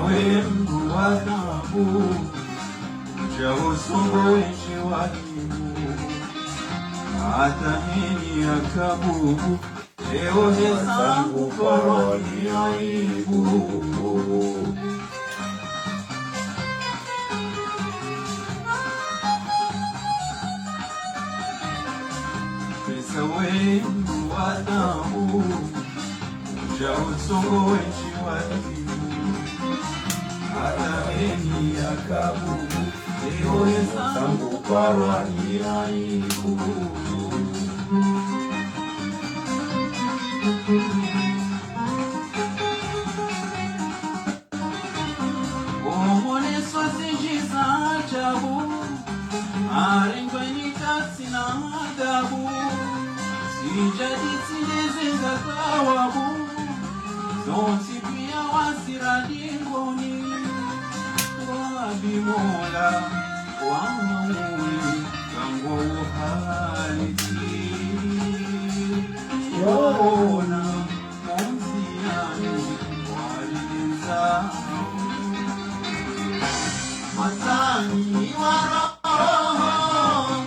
Wengu wanabu Uja usongo enche wajibu Hata heni ya kabubu Leo hezangu kwa ni aibu Pesa wengu wanabu Uja usongo enche wajibu Ataheni ya kabubu Leo hezangu kwa ni aibu Omone swasijiza ajabu Arengweni kasi na adabu Sijaditsileze za kawabu Zonsi pia wasira dingoni Wabimola Wamuli Kango uhaliti Yona Monziani Waliza Mazani wa roho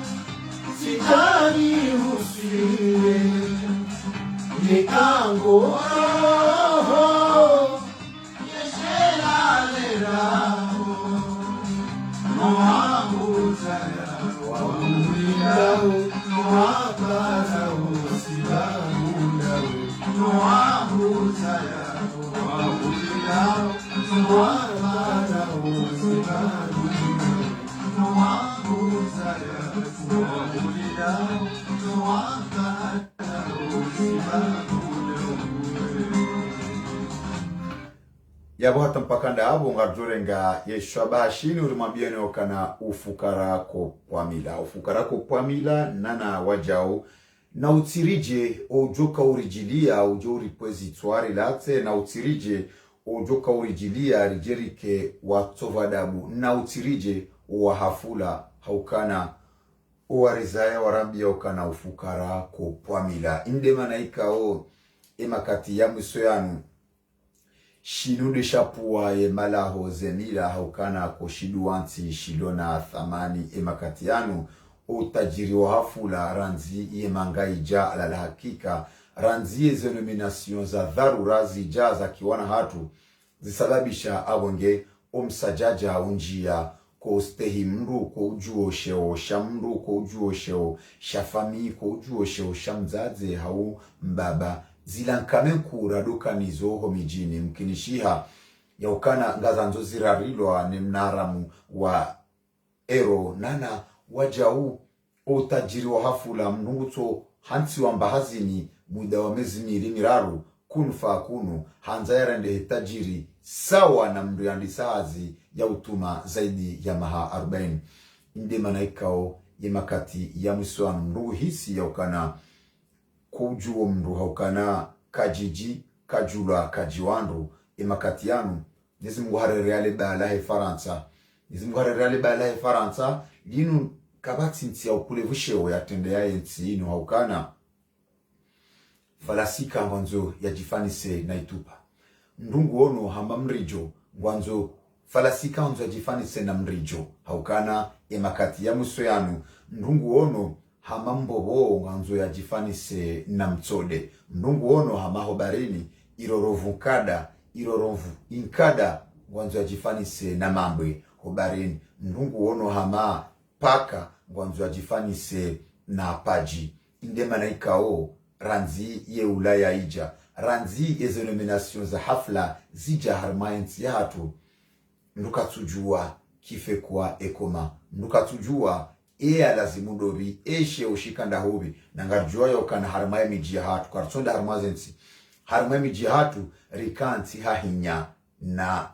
sitani usire Yekango roho Yeshela lenao Noa uzayao Wamulilao Noa kwarao Sibabundao Noa uzayao Wamulilao Noa kwarao Sibabundao Noa uzayao Wamulilao Noa kwarao Sibabundao Yabo hata mpakanda abo ngarjorenga yeshabashini ulimwambiani okana ufukarako kwa mila nana wajao na utirije ojoka urijilia ujo ripwezi twari late na utirije ojoka urijilia rijerike watovadabu na utirije wahafula haukana uwarizaya warambia ukana ufukara kopwamila indema naikao emakati ya mwisoyanu shinude shapua ye malaho zemila haukana koshiduanti shilona thamani emakati yanu utajiri wa hafula ranzi ye mangaija ala hakika ranzi ye nomination za dharura zija za kiwana hatu zisababisha abonge omsajaja unjia ko stehi mru ko ujuo sheo shamru ko ujuo sheo shafami ko ujuo sheo shamzaze hau mbaba zilankame kura dukanizo ho mijini mkinishiha yaukana ngazanzo zirarilwa ni mnaramu wa ero nana wajau utajiri wa hafula mnunguto hansi wa mbahazini muda wa mezi mirararu kunfa kunu hanzairende tajiri sawa na mriandi saazi ya utuma zaidi ya maha 40 indema naikao yemakati ya mwiswanu mnungu hisi ya ukana kujuo mndu haukana kajiji kajula kajiwandu yemakati yanu nizimu harere balahe Faransa nizimu harere balahe Faransa linu kabati nti ya ukulevushewo ya tende ya enti inu haukana falasika ngwanzo ya jifanise na itupa ndungu ono hamba mrijo ngwanzo falasika ngwanzo ya jifanise na mrijo haukana emakati ya musoyanu ndungu ono hama mbobo ngwanzo ya jifanise na mtsode ndungu ono hama hobarini irorovu kada irorovu inkada ngwanzo ya jifanise na mambwe hobarini ndungu ono hama paka ngwanzo ya jifanise na paji indema naikao ranzi ye ulaya ija ranzi ye nomination za hafla zija harmainti ya hatu nduka tujua kife kwa ekoma nduka tujua lazimu dobi she ushikanda hobi nangarjua yokana harmaye miji ya hatu kartonda harmazensi harmaye miji ya hatu rikanti hahinya na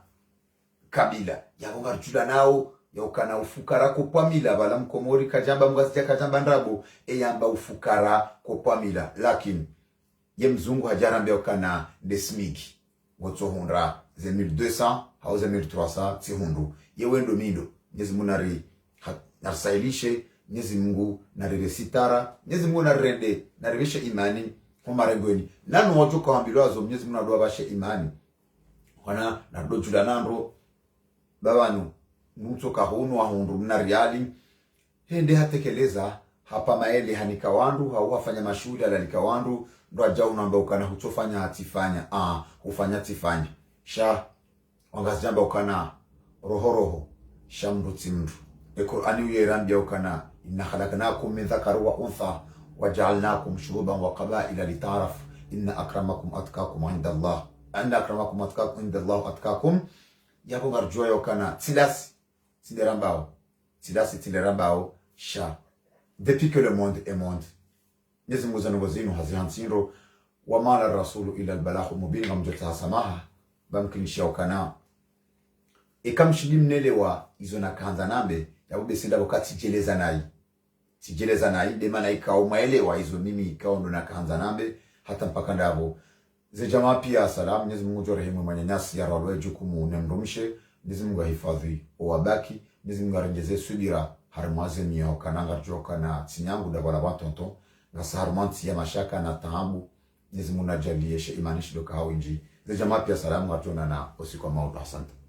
kabila yagongarjula nao yaukana ufukara kopamila bala mkomori kajamba mgazija kajamba ndrabo yamba ufukara kopamila lakini ye mzungu hajarambia yaukana desmigi woto hundra ze 1200 hau ze 1300 ti hundu ye wendo mindo nyezi munari narsailishe nyezi mungu nareresitara nyezi mungu narende narereshe imani humarengweni nanu wajoka wambiloazo nyezi mungu nadoa bashe imani wana nadojula nandro babanu nutoka hunu wa hundu mna riali hende hatekeleza hapa maele hanikawandu hau hafanya mashuli alalikawandu ndo ajau namba ukana hutofanya hatifanya hufanya tifanya sha wangazijamba ukana roho shamdu timdu Qur'ani uyerambia ukana inna khalaqnakum min dhakarin wa untha waja'alnakum shu'uban wa qaba'ila lita'arafu inna akramakum atqakum 'inda Allah anna akramakum atqakum 'inda Allah atqakum yabo garjua yokana tilasi tilerambao sha depuis que le monde est monde nizimuzana ngozinu hazihansiro wa mala rasulu ila albalagh mubin ngamjota samaha bamkinisha ukana ikamshidimnelewa izona kanza nambe yaube sinda wakati tijeleza nai dema na ikao maelewa hizo mimi ikao ndo na kanza nambe hata mpaka ndabo ze jamaa pia salamu Mwenyezi Mungu rehemu manyanyasi ya rawwe jukumu nemrumshe Mwenyezi Mungu ahifadhi wabaki Mwenyezi Mungu arengeze subira harmaze miyo kananga joka na tinyangu da bala batonto ngasa harmanti ya mashaka na taabu Mwenyezi Mungu najalieshe imanishi doka hawinji ze jamaa pia salamu watona na usiku wa maudu asante.